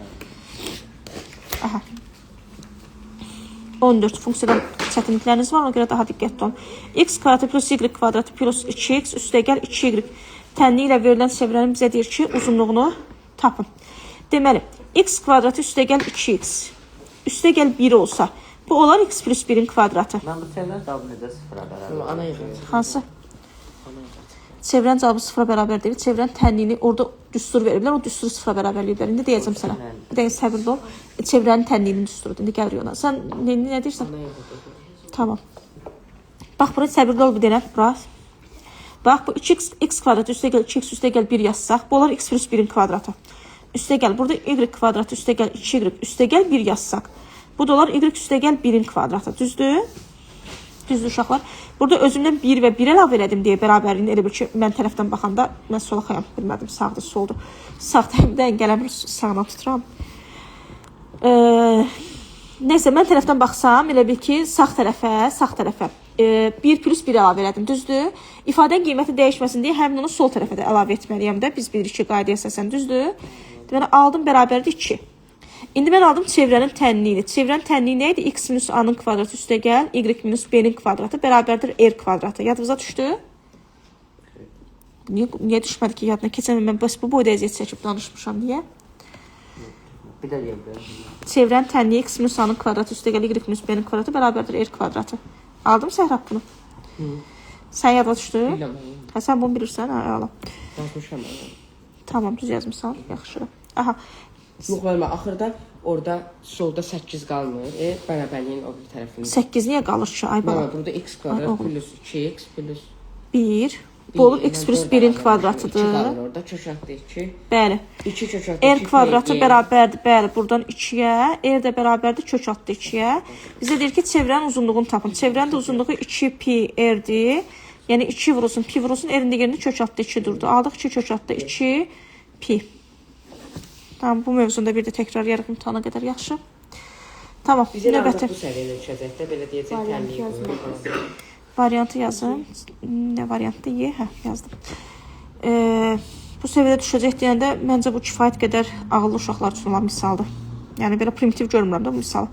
Aha. 14 funksiyadan çətinlikləriniz var. Ona görə daha diqqətli olun. X kvadratı plus y kvadratı plus 2x üstəgəl 2y. Tənliyi ilə verilən çevrənin bizə deyir ki, uzunluğunu tapın. Deməli, x kvadratı üstəgəl 2x üstəgəl 1 olsa, bu olar x plus 1'in kvadratı. Mən bu çevrə cavabı necə sıfıra bərabər? Ana yığılır. Hansı? Çevrənin cavabı sıfıra bərabər deyil. Çevrənin tənliyini orada düstur veriblər. O düsturu sıfıra bərabərləyiblər. İndi deyəcəm sənə. Bir dəqiqə səbirli ol. Çevrənin tənliyinin düsturudur. İndi gəlir ona. Sən nə deyirsən? Tamam. Bax, buraya səbirli ol bir dənə. Bax, bu 2x kvadratı üstəgəl 2x üstəgəl 1 yazsaq, bu olar x plus 1'in kvadratı. Üstəgəl, burada y kvadratı üstəgəl 2y üstəgəl 1 yazsaq, bu da olar y üstəgəl 1'in kvadratı. Düzdür? Düzdür uşaqlar. Burada özümdən 1 və 1 əlavə elədim deyə bərabərliyini elə bil ki, mən tərəfdən baxanda mən sola xəyam bilmədim, sağdır, soldur. Sağ tərəfdən gələm, sağına tuturam. Neysə, mən tərəfdən baxsam, elə bil ki, sağ tərəfə 1 plus 1 əlavə elədim, düzdür? İfadənin qiyməti dəyişməsin deyə həmin onu sol tərəfə də əlavə etməliyəm də. Biz bilirik ki, qaydaya əsasən, düzdür? Deməli, aldım bərabərdir 2. İndi mən aldım çevrənin tənliyini. Çevrənin tənliyi nə idi? X minus a-nın kvadratı üstəgəl y minus b-nin kvadratı bərabərdir r kvadratı. Yadınıza düşdü? Niyə düşmədi ki, yadına? Keçən mən bu boyda əziyyət çəkib danışmışam. Niyə? Bir də deyəm belə. Çevrənin tənliyi x minus a-nın kvadratı üstəgəl y minus b-nin kvadratı bərabərdir r kvadratı. Aldım Səhrab bunu. Sən yada düşdü? Hə, sən bunu bilirsən? Hə, alam. Yazmışam. Tamam, düz yazmışsan. Yaxşı. Aha. Yox, mən axırda orada solda 8 qalmır. Bərabərliyin o bir tərəfində. 8 niyə qalır ki? Ay bala. Burada x kvadrat plus 2x plus 1. Bu olur x plus 1'in kvadratıdır. 2 qalır orada. Köşətdə 2. Bəli. 2 köşətdə 2. R kvadratı bərabərdir. Bəli, buradan 2-yə. R də bərabərdir kök atdı 2-yə. Bizə deyir ki, çevrənin uzunluğunu tapın. Çevrənin də uzunluğu 2pi r-dir. Yəni 2 vurulsun, pi vurulsun. R-in də yerində kök atdı 2 durdu. Aldıq 2 kök atdı 2 pi. Tamam, bu mövzunda bir də təkrar yarıq imtahana qədər yaxşı. Tamam, növbəti. Bu səviyyədə düşəcək də, belə deyəcək tənliyi. Variantı yazın. Nə variantı? Hə, yazdım. Bu səviyyədə düşəcək deyəndə, məncə bu kifayət qədər ağıllı uşaqlar üçün olan misaldır. Yəni, belə primitiv görmürəm də bu misal.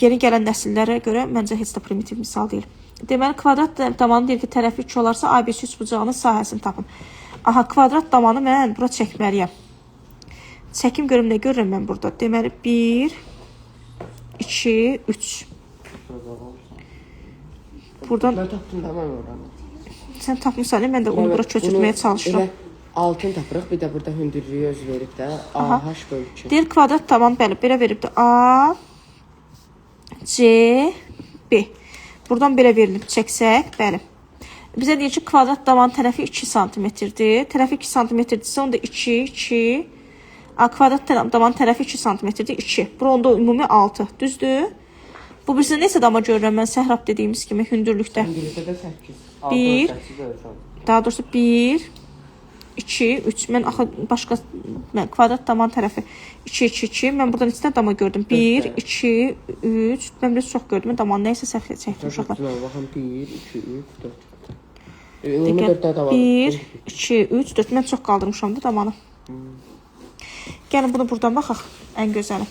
Yeni gələn nəsillərə görə məncə heç də primitiv misal deyil. Deməli, kvadrat damanı deyir ki, tərəfi 2 olarsa, ABC üçbucağının sahəsini tapın. Aha, kvadrat damanı mən bura çəkməliyəm. Çəkim görüm nə görürəm mən burada. Deməli, 1, 2, 3. Buradan... Mən tapdım da mən oranı. Sən tapmışsan, mən də onu bura köçürtməyə çalışıram. Elə altın tapırıq, bir də burada hündürlüyü öz verib də. AH bölü 2. Deyir, kvadrat taban, bəli, belə verib də. A, C, B. Buradan belə verilib, çəksək, bəli. Bizə deyir ki, kvadrat daman tərəfi 2 cm-dir. Tərəfi 2 cm-dirsə, onda 2, 2. Kvadrat daman tərəfi 2 cm-dir, 2. Bura onda ümumi 6. Düzdür? Bu birisində neçə dama görürəm mən Səhrab dediyimiz kimi hündürlükdə? Hündürlükdə də 8. 1, daha doğrusu 1, 2, 3. Mən axı başqa kvadrat taban tərəfi 2, 2, 2. Mən buradan neçə dama gördüm? 1, 2, 3. Mən biraz çox gördüm. Daman nəysə səhv çəkdim uşaqlar. Baxın 1, 2, 3, 4. Ümumi 4 dənə var. 1, 2, 3, 4. Mən çox qaldırmışam da damanı. Gəlin bunu buradan baxaq. Ən gözəli.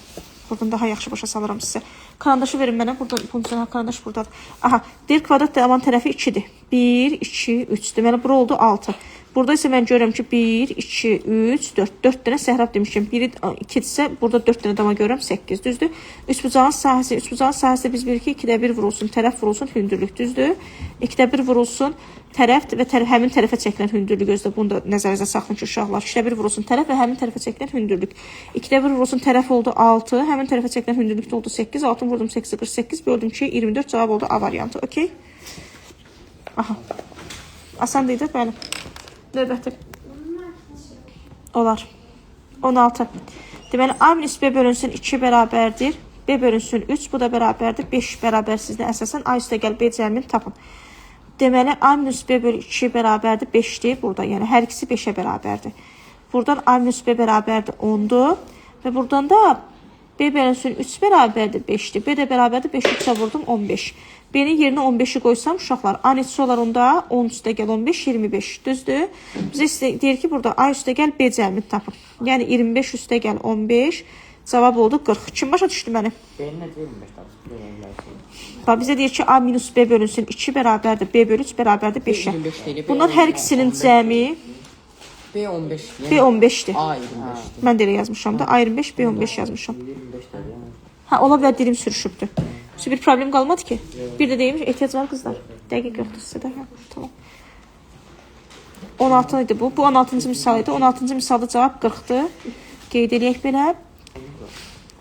Buradan daha yaxşı başa salıram sizə. Karandaşı verin mənə. Buradan karandaş buradadır. Aha, deyir kvadrat taban tərəfi 2-dir. 1, 2, 3. Deməli bura oldu 6. Burada isə mən görürəm ki 1, 2, 3, 4. 4 dənə səhrab demişəm. 1, 2 isə burada 4 dənə dama görürəm 8. Düzdür? Üçbucağın sahəsi. Üçbucağın sahəsi biz bilir ki 2də 1 vurulsun, tərəf vurulsun, hündürlük. Düzdür? 2də 1 vurulsun, tərəf və həmin tərəfə çəkilən hündürlük özdə. Bunu da nəzərinizə saxlayın ki, uşaqlar. 2də 1 vurulsun, tərəf və həmin tərəfə çəkilən hündürlük. 2də 1 vurulsun, tərəf oldu 6, həmin tərəfə çəkilən hündürlük oldu 8. 6 vurdum 8, 48, böldüm ki 24, cavab oldu A variantı. Okey? Aha. Asan deyildir, bəli. Növbəti. Olar. 16. Deməli, A minus B bölünsün 2 bərabərdir. B bölünsün 3, bu da bərabərdir. 5 bərabərsizdə əsasən A üstə gəl B cəmini tapın. Deməli, A minus B bölü 2 bərabərdir 5-dir burada. Yəni, hər ikisi 5-ə bərabərdir. Buradan A minus B bərabərdir 10-dur. Və buradan da B bölünsün 3 bərabərdir 5-dir. B də bərabərdir 5 3-ə vurdum 15. B-nin yerinə 15-i qoysam, uşaqlar, A neçəsi olar onda? 10 üstə gəl 15, 25. Düzdür? Bizə deyir ki, burada A üstə gəl B cəmini tapın. Yəni, 25 üstə gəl 15. Cavab oldu 40. Kim başa düşdü məni? B-nin necə 25 tapın? Bizə deyir ki, A minus B bölünsün 2 bərabərdir, B bölü 3 bərabərdir 5-ə. Bunlar hər ikisinin cəmi B 15. B 15-dir. A 25. Mən də elə yazmışam da. A 25, B 15 yazmışam. 25-dir. Hə, ola bilər dilim sürüşübdür. Bir problem qalmadı ki. Bir də deyim, ehtiyac var qızlar. Dəqiq yoxdur sizə də. Hə, tamam. 16 idi bu. Bu 16-cı misal idi. 16-cı misalda cavab 40-dır. Qeyd eləyək belə.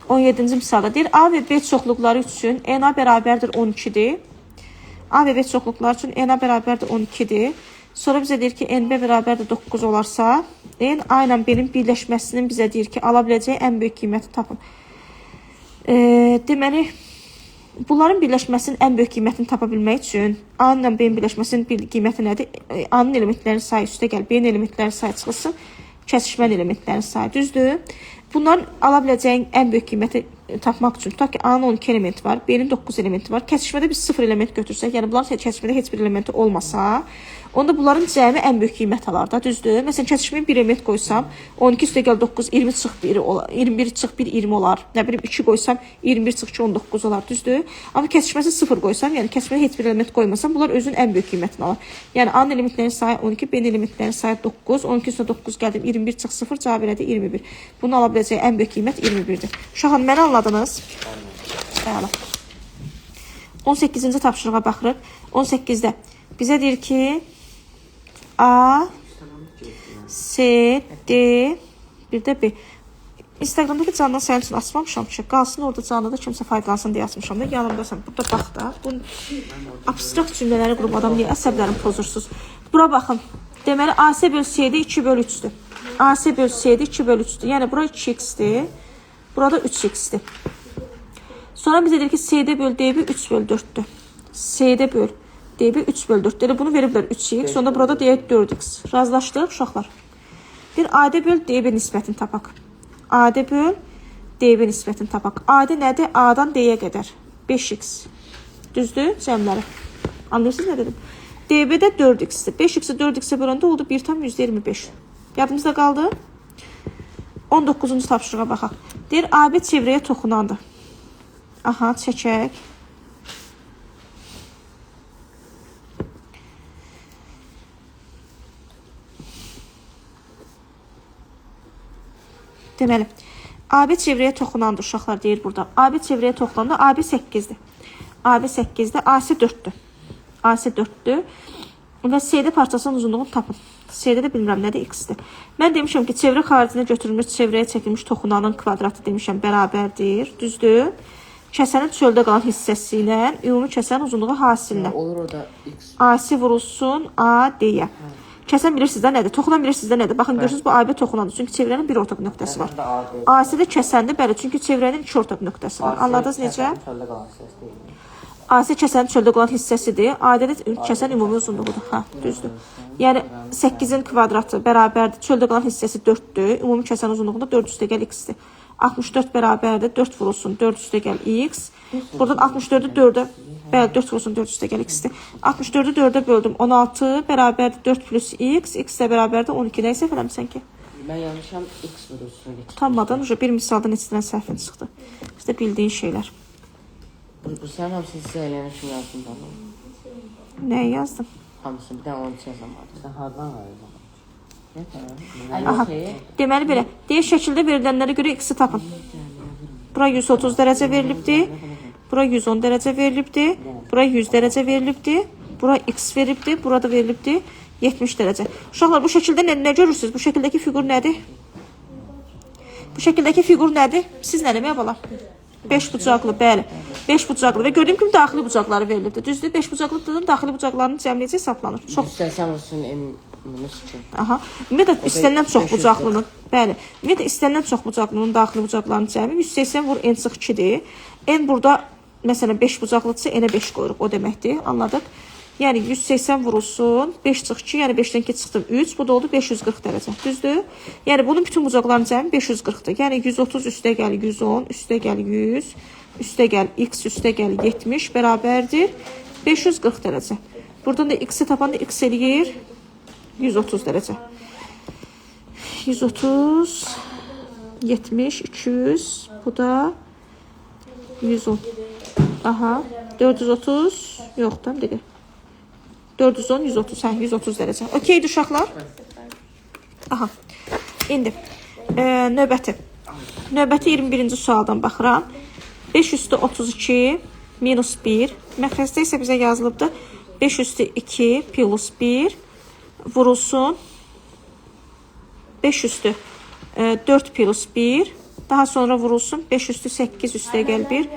17-ci misalda deyir, A və B çoxluqları üçün NA bərabərdir 12-dir. A və B çoxluqları üçün NA bərabərdir 12-dir. Sonra bizə deyir ki, NB bərabərdir 9 olarsa, N A ilə B-nin birləşməsinin bizə deyir ki, ala biləcəyi ən böyük qiyməti tapın. Deməli, bunların birləşməsinin ən böyük qiymətini tapa bilmək üçün A ilə B-nin birləşməsinin qiyməti nədir? A-nın elementlərinin sayı üstə gəl, B-nin elementlərinin sayı çıxılsın, kəsişmən elementlərin sayı. Düzdür? Bunların ala biləcəyin ən böyük qiyməti tapmaq üçün, tutaq ki, A-nın 12 elementi var, B-nin 9 elementi var. Kəsişmədə biz 0 element götürsək, yəni bunların kəsişmədə heç bir elementi olmasa, onda bunların cəmi ən böyük qiymət alar da, düzdür? Məsələn, kəsişməyə 1 element qoysam, 12 üstə gəl 9, 20 çıx 1 olar, 21 çıx 1, 20 olar. Nə bilim, 2 qoysam, 21 çıx 2, 19 olar, düzdür? Amma kəsişməsi 0 qoysam, yəni kəsişməyə heç bir element qoymasam, bunlar özünün ən böyük qiymətini alır. Yəni, A-nın elementlərinin sayı 12, B-nin elementlərinin sayı 9, 12 üstə 9 gəldim, 21 çıx 0, cavab elədi 21. Bunu ala biləcəyi ən böyük qiymət 21-dir. Uşaqlar, məni anladınız? Bəli. 18-ci tapşırığa baxırıq. 18-də bizə deyir ki, A, C, D, bir də B. Instagramdakı canlı sənin üçün açmamışam ki, qalsın orada canlıda kimsə faydalansın deyə açmışam da, yanımdasan. Burada bax da, bu abstrakt cümlələri qrup adam niyə əsəblərini pozursunuz. Bura baxın. Deməli, AC bölü C'də 2 bölü 3-dür. AC bölü C'də 2 bölü 3-dür. Yəni, bura 2x-dir, burada 3x-dir. Sonra bizə deyir ki, CD bölü DB 3 bölü 4-dür. CD bölü DB 3 bölü 4. Elə bunu veriblər 3x. Sonra burada deyək 4x. Razılaşdıq, uşaqlar. Bir AD böl DB nisbətini tapaq. AD böl DB nisbətini tapaq. AD nədir? A-dan D-yə qədər. 5x. Düzdür? Cəmləri. Anlayırsınız nə dedim? DB də 4x-dir. 5x-i 4x-ə böləndə oldu 1,25. Yadımızda qaldı. 19-cu tapşırığa baxaq. Deyir, AB çevrəyə toxunandır. Aha, çəkək. Deməli, AB çevrəyə toxunandır, uşaqlar deyir burada. AB çevrəyə toxunanda AB 8-dir. AB 8-dir, AC 4-dür. AC 4-dür. Və CD parçasının uzunluğunu tapın. CD də bilmirəm nədir, x-dir. Mən demişəm ki, çevrə xaricinə götürülmüş, çevrəyə çəkilmiş toxunanın kvadratı demişəm, bərabərdir. Düzdür? Kəsənin çöldə qalan hissəsi ilə ümumi kəsənin uzunluğu hasillə. Olur orada x. AC vurulsun AD-yə. Kəsən bilirsiniz də nədir? Toxunan bilirsiniz də nədir? Baxın, görürsünüz, bu AB toxunandır. Çünki çevrənin bir ortaq nöqtəsi var. AC də kəsəndir, bəli, çünki çevrənin iki ortaq nöqtəsi var. Anladınız necə? AC kəsənin çöldə qalan hissəsidir. AD'də kəsən ümumi uzunluğudur. Hə, düzdür. Yəni 8-in kvadratı bərabərdir. Çöldə qalan hissəsi 4-dür. Ümumi kəsən uzunluğunda 4 üstə gəl x-dir. 64 bərabərdir. 4 vurulsun 4 üstə gəl x. Buradan 64-ü 4-ə, bəli 4 vurulsun 4 üstə gəl x-dir. 64-ü 4-ə böldüm. 16 bərabərdir 4 plus x. X də bərabərdir 12. Nəyə səhv eləmirsən ki? Mən yanlışam x vurulsun. Utanmadan bir misalda neçədən səhvin çıxdı. İşte bildiyin şeylər. Bu sən hamısını sizə eləyənə kimi yazdın da. Nəyi yazdım? Hamısını bir dənə 13 yazamadım. Sən hardan ayırdın? Aha. Deməli belə, deyir şəkildə verilənlərə görə x-i tapın. Bura 130 dərəcə verilibdir. Bura 110 dərəcə verilibdir. Bura 100 dərəcə verilibdir. Bura x verilibdir. Burada verilibdir 70 dərəcə. Uşaqlar, bu şəkildə nə görürsünüz? Bu şəkildəki fiqur nədir? Bu şəkildəki fiqur nədir? Siz nə demək bala? 5 bucaqlı, bəli. 5 bucaqlı və gördüyüm kimi daxili bucaqları verilibdir. Düzdür? 5 bucaqlıdır, daxili bucaqlarının cəmliyi hesablanır. Çox. İstəsən olsun M-2. Aha. Ümumiyyətlə istənilən çox bucaqlının, bəli. Ümumiyyətlə istənilən çox bucaqlının daxili bucaqlarının cəmi 180 vur n-2-dir. N burada məsələn 5 bucaqlıdırsa n-ə 5 qoyuruq, o deməkdir. Anladıq? Yəni 180 vurulsun, 5 çıx 2, yəni 5-dən 2 çıxdı 3, bu da oldu 540 dərəcə. Düzdür? Yəni bunun bütün bucaqlarının cəmi 540-dır. Yəni 130 üstə gəl 110, üstə gəl 100, üstə gəl x, üstə gəl 70 bərabərdir 540 dərəcə. Buradan da x-i tapanda x eləyir 130 dərəcə. 130, 70, 200, bu da 110. Aha, 430, yoxdur, bir dəqiqə. 410, 130, hə, 130 dərəcə. Okeydir uşaqlar? Aha. İndi növbəti. Növbəti 21-ci sualdan baxıram. 5 üstü 32 minus 1. Məxrəcdə isə bizə yazılıbdır. 5 üstü 2 plus 1 vurulsun. 5 üstü 4 plus 1. Daha sonra vurulsun. 5 üstü 8 üstə gəl 1.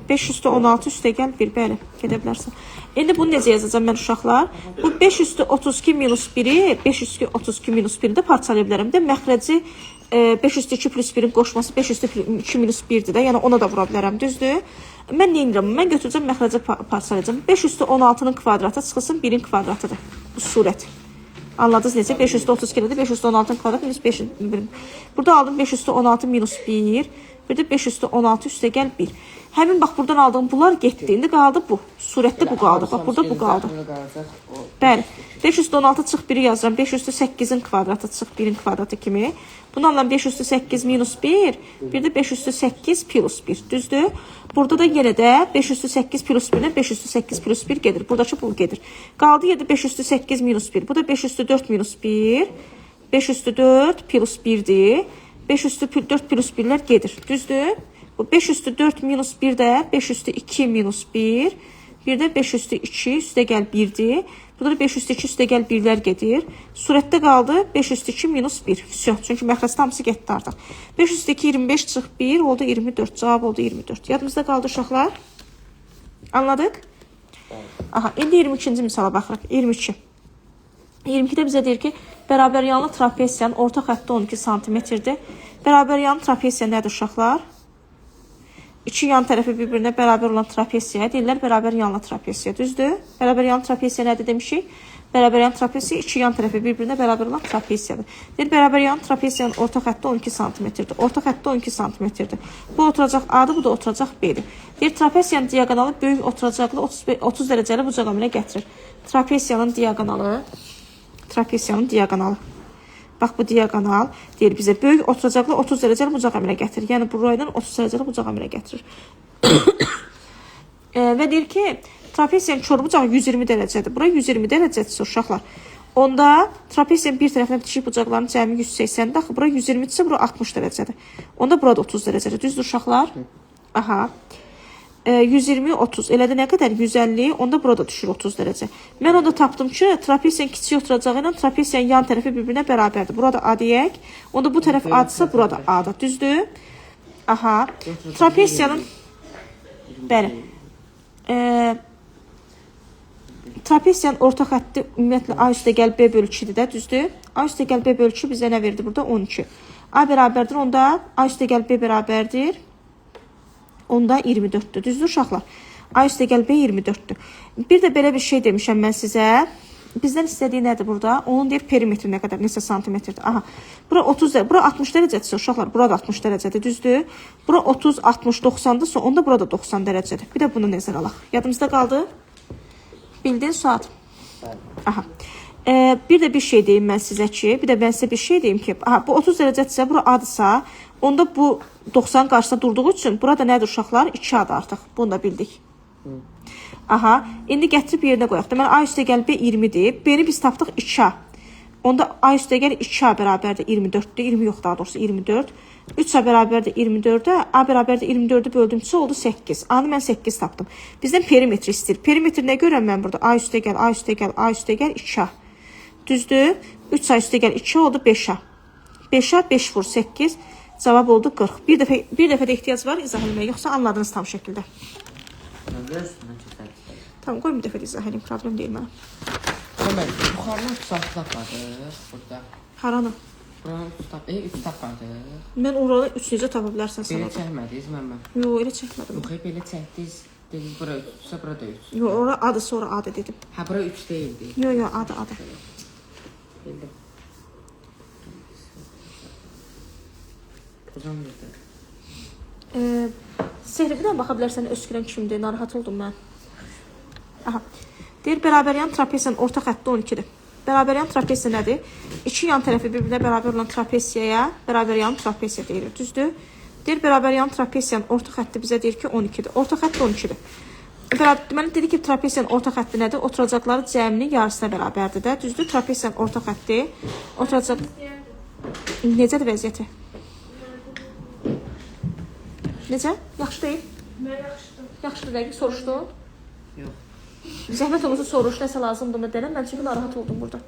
5 üstü 16 üstə gəl 1. Bəli, gedə bilərsən. İndi bunu necə yazacağım mən uşaqlar? Bu 5 üstü 32 minus 1-i 5 üstü 32 minus 1-i də parçalaya bilərəm. De məxrəci 5 üstü 2 plus 1-in qoşması 5 üstü 2 minus 1-dir də. Yəni ona da vura bilərəm, düzdür? Mən nə edirəm? Mən götürəcəm məxrəci parçalayacağım. 5 üstü 16-nın kvadratı çıxılsın 1-in kvadratıdır. Bu surət. Anladınız necə? 5 üstü 32-dir. 5 üstü 16-nın kvadratı minus 5-in. Burada aldım 5 üstü 16 minus 1. Bir də 5 üstü 16 üstə gəl 1. Həmin bax buradan aldığım bunlar getdi. İndi qaldı bu. Surətdə bu qaldı. Bax burada bu qaldı. Bəli. 5 üstü 16 çıx 1-i yazıram. 5 üstü 8-in kvadratı çıx 1-in kvadratı kimi. Bunu alıram 5 üstü 8 minus 1. Bir də 5 üstü 8 plus 1. Düzdür? Burada da yenə də 5 üstü 8 plus 1-dən 5 üstü 8 plus 1 gedir. Buradakı bu gedir. Qaldı 7 5 üstü 8 minus 1. Bu da 5 üstü 4 minus 1. 5 üstü 4 plus 1-dir. 5 üstü 4 plus 1'lər gedir. Düzdür? Bu 5 üstü 4 minus 1 də 5 üstü 2 minus 1. Bir də 5 üstü 2 üstə gəl 1-dir. Burada da 5 üstü 2 üstə gəl 1-lər gedir. Surətdə qaldı 5 üstü 2 minus 1. Füsyon. Çünki məxrəcdə hamısı getdi artıq. 5 üstü 2 25 çıx 1 oldu 24. Cavab oldu 24. Yadımızda qaldı uşaqlar. Anladıq? Aha, indi 22-ci misala baxırıq. 22. 22-də bizə deyir ki, bərabər yanlı trapesiyanın orta xətti 12 cm-dir. Bərabər yanlı trapesiya nədir uşaqlar? İki yan tərəfi bir-birinə bərabər olan trapesiya deyirlər, bərabər yanlı trapesiya. Düzdür? Bərabər yanlı trapesiya nədir demişik? Bərabər yanlı trapesiya iki yan tərəfi bir-birinə bərabər olan trapesiyadır. Deyir, bərabər yanlı trapesiyanın orta xətti 12 cm-dir. Orta xətti 12 cm-dir. Bu oturacaq A-dır, bu da oturacaq B-dir. Deyir, trapesiyanın diaqonalı böyük oturacaqlı 30 dərəcəli bucaq əmələ gətirir. Trapesiyanın diaqonalı. Bax, bu diaqonal deyir bizə böyük oturacaqlı 30 dərəcəli bucaq əmələ gətirir. Yəni, burayla 30 dərəcəli bucaq əmələ gətirir. Və deyir ki, trapesiyanın kör bucağı 120 dərəcədir. Bura 120 dərəcədir uşaqlar. Onda trapesiyanın bir tərəfinə bitişik bucaqların cəmi 180-dir. Axı, bura 120-dirsə, bura 60 dərəcədir. Onda burada 30 dərəcədir. Düzdür uşaqlar? Aha. 120-30. Elədə nə qədər? 150. Onda burada düşür 30 dərəcə. Mən onda tapdım ki, trapesiyanın kiçik oturacağı ilə trapesiyanın yan tərəfi bir-birinə bərabərdir. Burada A deyək. Onda bu tərəf A-dırsa, burada A-dır. Düzdür? Aha. Trapesiyanın bəli. Trapesiyanın orta xətti ümumiyyətlə A üstə gəl B bölü 2-dir də. Düzdür? A üstə gəl B bölü 2 bizə nə verdi burada? 12. A bərabərdir. Onda A üstə gəl B bərabərdir. Onda 24-dür. Düzdür uşaqlar? A üstə gəl B 24-dür. Bir də belə bir şey demişəm mən sizə. Bizdən istədiyi nədir burada? Onun deyir perimetri nə qədər, neçə santimetrdir. Aha. Bura 30, bura 60 dərəcədirsə uşaqlar, bura da 60 dərəcədir, düzdür? Bura 30, 60, 90-dırsa, onda burada 90 dərəcədir. Bir də bunu nəzərə alaq. Yadımızda qaldı? Bildin Suat? Aha. Bir də bir şey deyim mən sizə ki, bir də mən sizə bir şey deyim ki, aha, bu 30 dərəcədirsə, bura A-dırsa, onda bu 90 qarşısında durduğu üçün burada nədir uşaqlar? 2 A-dır artıq. Bunu da bildik. Aha, indi gətirib yerinə qoyaq. Deməli, A üstə gəl B 20-dir. B-ni biz tapdıq 2A. Onda A üstə gəl 2A bərabərdir 24-dür. 20 yox, daha doğrusu 24. 3A bərabərdir 24-ə. A bərabərdir 24-ü böldümsə oldu 8. A-nı mən 8 tapdım. Bizdən perimetri istəyir. Perimetri nə görəm mən burada? A üstə gəl, A üstə gəl, A üstə gəl 2A. Düzdür? 3A üstə gəl 2 oldu 5A. 5A 5 vur 8. Cavab oldu 40. Bir dəfə də ehtiyac var izah etməyə, yoxsa anladınız tam şəkildə. Tamam, qoy bir dəfə də izah edeyim, problem deyil mənə. Ömər, yuxarıdan 3 tapmadıq burada. Haranı? Buranın 3 tapmadıq. Mən orada 3 necə tapa bilərsən sən Belə orada? çəkmədiniz məmmə. Yox, elə çəkmədim. Yox, belə çəkdiniz. Dediniz bura 3-sə, bura da 3. Yox, ora adı sonra adı dedim. Hə, bura 3 deyildi. Yox, adı. Bildim. Hocam dedi. Sehribidən baxa bilərsən, öskürən kimdir? Narahat oldum mən. Aha. Deyir, bərabəryan trapesiyanın orta xətti 12-dir. Bərabəryan trapesiya nədir? İki yan tərəfi bir-birinə bərabər olan trapesiyaya bərabəryan trapesiya deyilir. Düzdür? Deyir, bərabəryan trapesiyanın orta xətti bizə deyir ki, 12-dir. Orta xətt 12-dir. Deməli, dedi ki, trapesiyanın orta xətti nədir? Oturacaqları cəminin yarısına bərabərdir də. Düzdür? Trapesiyanın orta xətti oturacaq... Necədir vəziyyəti? Necə? Yaxşı deyil? Mən yaxşıdır. Yaxşıdır dəqiq, soruşdun? Yox. Zəhmət olunca soruş, nəsə lazımdır mı denəm. Mən çünki narahat oldum burada.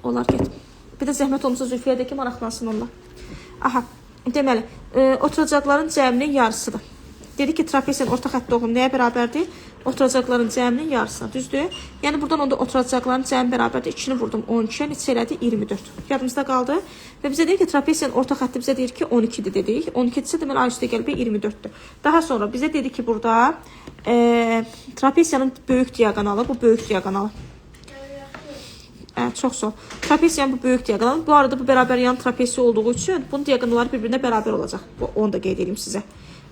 Onlar get. Bir də zəhmət olunca Zülfiyə də ki, maraqlansın onlar. Aha, deməli, oturacaqların cəminin yarısıdır. Dedi ki, trapesiyanın orta xətti oğlum nəyə bərabərdir? Oturacaqların cəminin yarısına, düzdür? Yəni, buradan onda oturacaqların cəmi bərabərdir. 2-ni vurdum 12-yə, neçə elədi? 24. Yadımızda qaldı. Və bizə deyir ki, trapesiyanın orta xətti bizə deyir ki, 12-dir dedik. 12-dirsə deməli, A üstə gəlib 24-dür. Daha sonra bizə dedi ki, burada trapesiyanın böyük diaqonalı, bu böyük diaqonalı. Çox sağ ol. Trapesiyanın bu böyük diaqonalı. Bu arada bu bərabər yan trapesiya olduğu üçün bunun diaqonalları bir-birinə bərabər olacaq. Onu da qeyd edeyim sizə.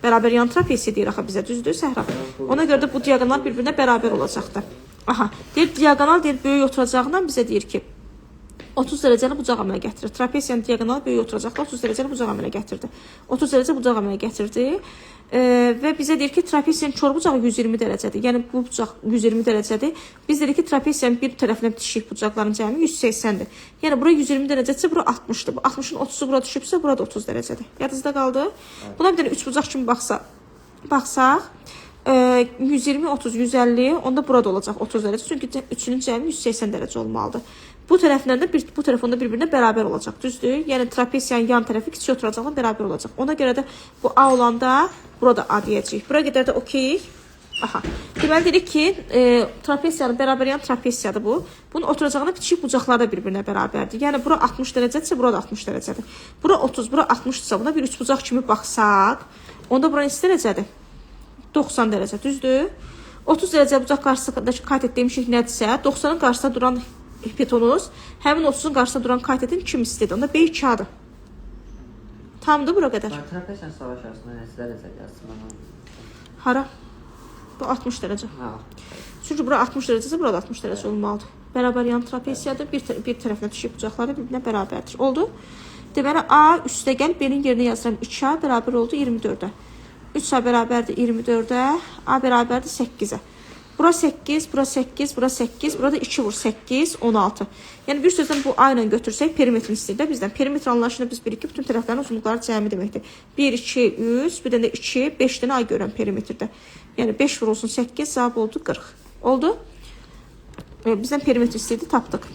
Bərabər yan trapesiya deyir axı bizə, düzdür Səhra? Ona görə də bu diaqonal bir-birinə bərabər olacaqdır. Aha, deyir diaqonal deyir böyük oturacağından bizə deyir ki 30 dərəcəni bucaq əmələ gətirir. Trapesiyanın diaqonalı böyük oturacaqda 30 dərəcəni bucaq əmələ gətirdi. 30 dərəcə bucaq əmələ gətirdi. Və bizə deyir ki, trapesiyanın kor bucağı 120 dərəcədir. Yəni bu bucaq 120 dərəcədir. Biz dedik ki, trapesiyanın bir tərəfinə bitişik bucaqların cəmi 180-dir. Yəni bura 120 dərəcədirsə bura 60-dır. Bu 60-ın 30-u bura düşübsə, bura da 30 dərəcədir. Yadınızda qaldı? Buna bir dənə 3 bucaq kimi baxsaq 120, 30, 150, onda burada olacaq 30 dərəcə. Çünki üçünün cəmi 180 dərəcə olmalıdır. Bu tərəfdən də bu tərəfində bir-birinə bərabər olacaq. Düzdür? Yəni trapesiyanın yan tərəfi kiçik oturacaqla bərabər olacaq. Ona görə də bu A olanda burada A deyəcəyik. Bura qədər də okey. Aha. Deməli dedik ki, trapesiyanın bərabər yan trapesiyadır bu. Bunun oturacağına bitişik bucaqları da bir-birinə bərabərdir. Yəni bura 60 dərəcədirsə, bura da 60 dərəcədir. Bura 30, bura 60-dırsa, buna bir üç bucaq kimi baxsaq, onda bura neçə dərəcədir? 90 dərəcə, düzdür? 30 dərəcə bucaq qarşısındakı katet demişik nədirsə, 90-ın qarşısında duran hipotenuz həmin 30-un qarşısında duran katetin kim istədir? Onda B2-adır. Tamdır bura qədər. Trapesiyanın savaş arasında neçə dərəcə yazsın? Hara? Bu 60 dərəcə. Ha. Çünki bura 60 dərəcəsə, burada 60 dərəcə olmalıdır. Bərabər yan trapesiyadır. Bir tərəfinə düşük bucaqları bir-birinə bərabərdir. Oldu? Deməli, A üstə gəl, B-nin yerinə yazıram 2A bərabər oldu 24-ə. 3A bərabərdir 24-ə, A bərabərdir 8-ə. Bura 8, bura 8, bura 8, burada 2 vur 8, 16. Yəni bir sözdən bu A ilə götürsək perimetrini istəyir də bizdən. Perimetr anlayışını biz bilik ki, bütün tərəflərin uzunluqları cəmi deməkdir. 1, 2, 3, bir dənə də 2, 5 dənə A görən perimetrdə. Yəni 5 vurulsun 8, cavab oldu 40. Oldu? Bizdən perimetr istəyirdi, tapdıq.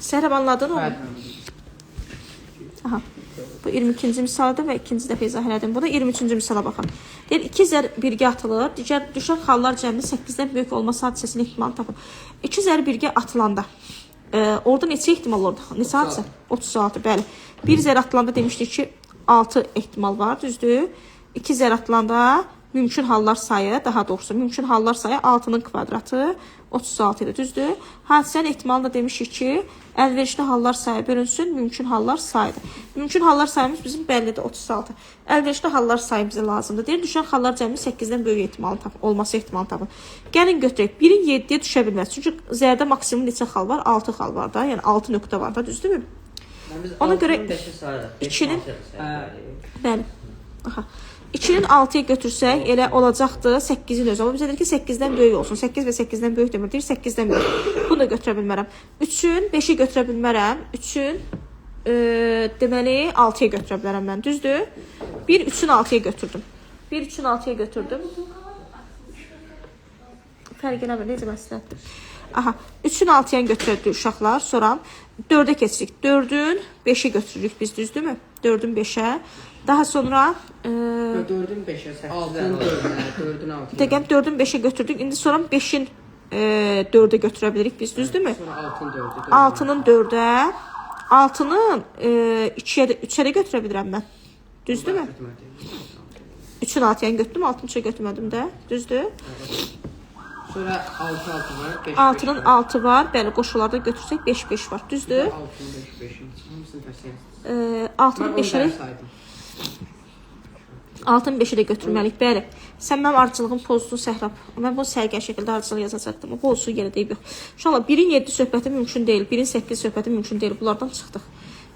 Səhrəm anladın onu? Aha. Bu 22-ci misaldır və ikinci dəfə izah elədim. Bu da 23-cü misala baxın. Deyir, 2 zər birgə atılır. Digər düşən xallar cəminin 8-dən böyük olması hadisəsinin ehtimalını tapın. 2 zər birgə atılanda orada neçə ehtimal olurdu? Neçə hadisə? 36, bəli. 1 zər atılanda demişdik ki, 6 ehtimal var, düzdür? 2 zəratlarında mümkün hallar sayı, daha doğrusu mümkün hallar sayı 6-nın kvadratı 36 ilə, düzdür? Hadisənin ehtimalı da demişik ki, əlverişli hallar sayı bölünsün, mümkün hallar sayıdır. Mümkün hallar sayımız bizim bəllidir 36. Əlverişli hallar sayı bizə lazımdır. Deyir, düşən hallar cəmi 8-dən böyük olması ehtimalı tapın. Gəlin götürək. 1-in 7-yə düşə bilməz. Çünki zərdə maksimum neçə xal var? 6 xal var da. Yəni 6 nöqtə var da, düzdürmü? Ona görə 2-nin bəli. Aha. 2-nin 6-ya götürsək elə olacaqdır 8-in özü. Amma bizə deyir ki, 8-dən böyük olsun. 8 və 8-dən böyük demir. Deyir 8-dən böyük. Bunu da götürə bilmərəm. 3-ün 5-i götürə bilmərəm. 3-ün deməli 6-ya götürə bilərəm mən. Düzdür? 1 3-ün 6-ya götürdüm. 1 3-ün 6-ya götürdüm. Fərq eləmir, necə məsləhətdir. Aha, 3-ün 6-ya götürək uşaqlar. Sonra 4-ə keçirik. 4-ün 5-i götürürük biz, düzdürmü? 4-ün 5-ə. Daha sonra 4-ün 5-ə, 6-nın 4-ə, 4-ün 6-ya. Dəqiqən 4-ün 5-ə götürdük. İndi sonra 5-in 4-ə götürə bilirik biz, düzdürmü? Sonra 6-nın 4-ə. 6-nın 4-ə. 6-nın 3-ə də götürə bilirəm mən. Düzdürmü? 3-ün 6-ya götürdüm, 6-nın 3-ə götürmədim də. Düzdür? Sonra 6 var, 5 6-nın 6 var. Bəli, qoşularda götürsək 5 var. Düzdür? 6-nın 5-in hamısını təsəvvür. 6-nın 5-i 6-nın 5-i də götürməliyik. Bəli. Sən mənim ardıcılığım pozdun, Səhrab. Mən bunu sərgən şəkildə ardıcılıq yazacaqdım. O pozduğu yerə deyib yox. İnşallah 1-in 7 söhbəti mümkün deyil. 1-in 8 söhbəti mümkün deyil. Bunlardan çıxdıq.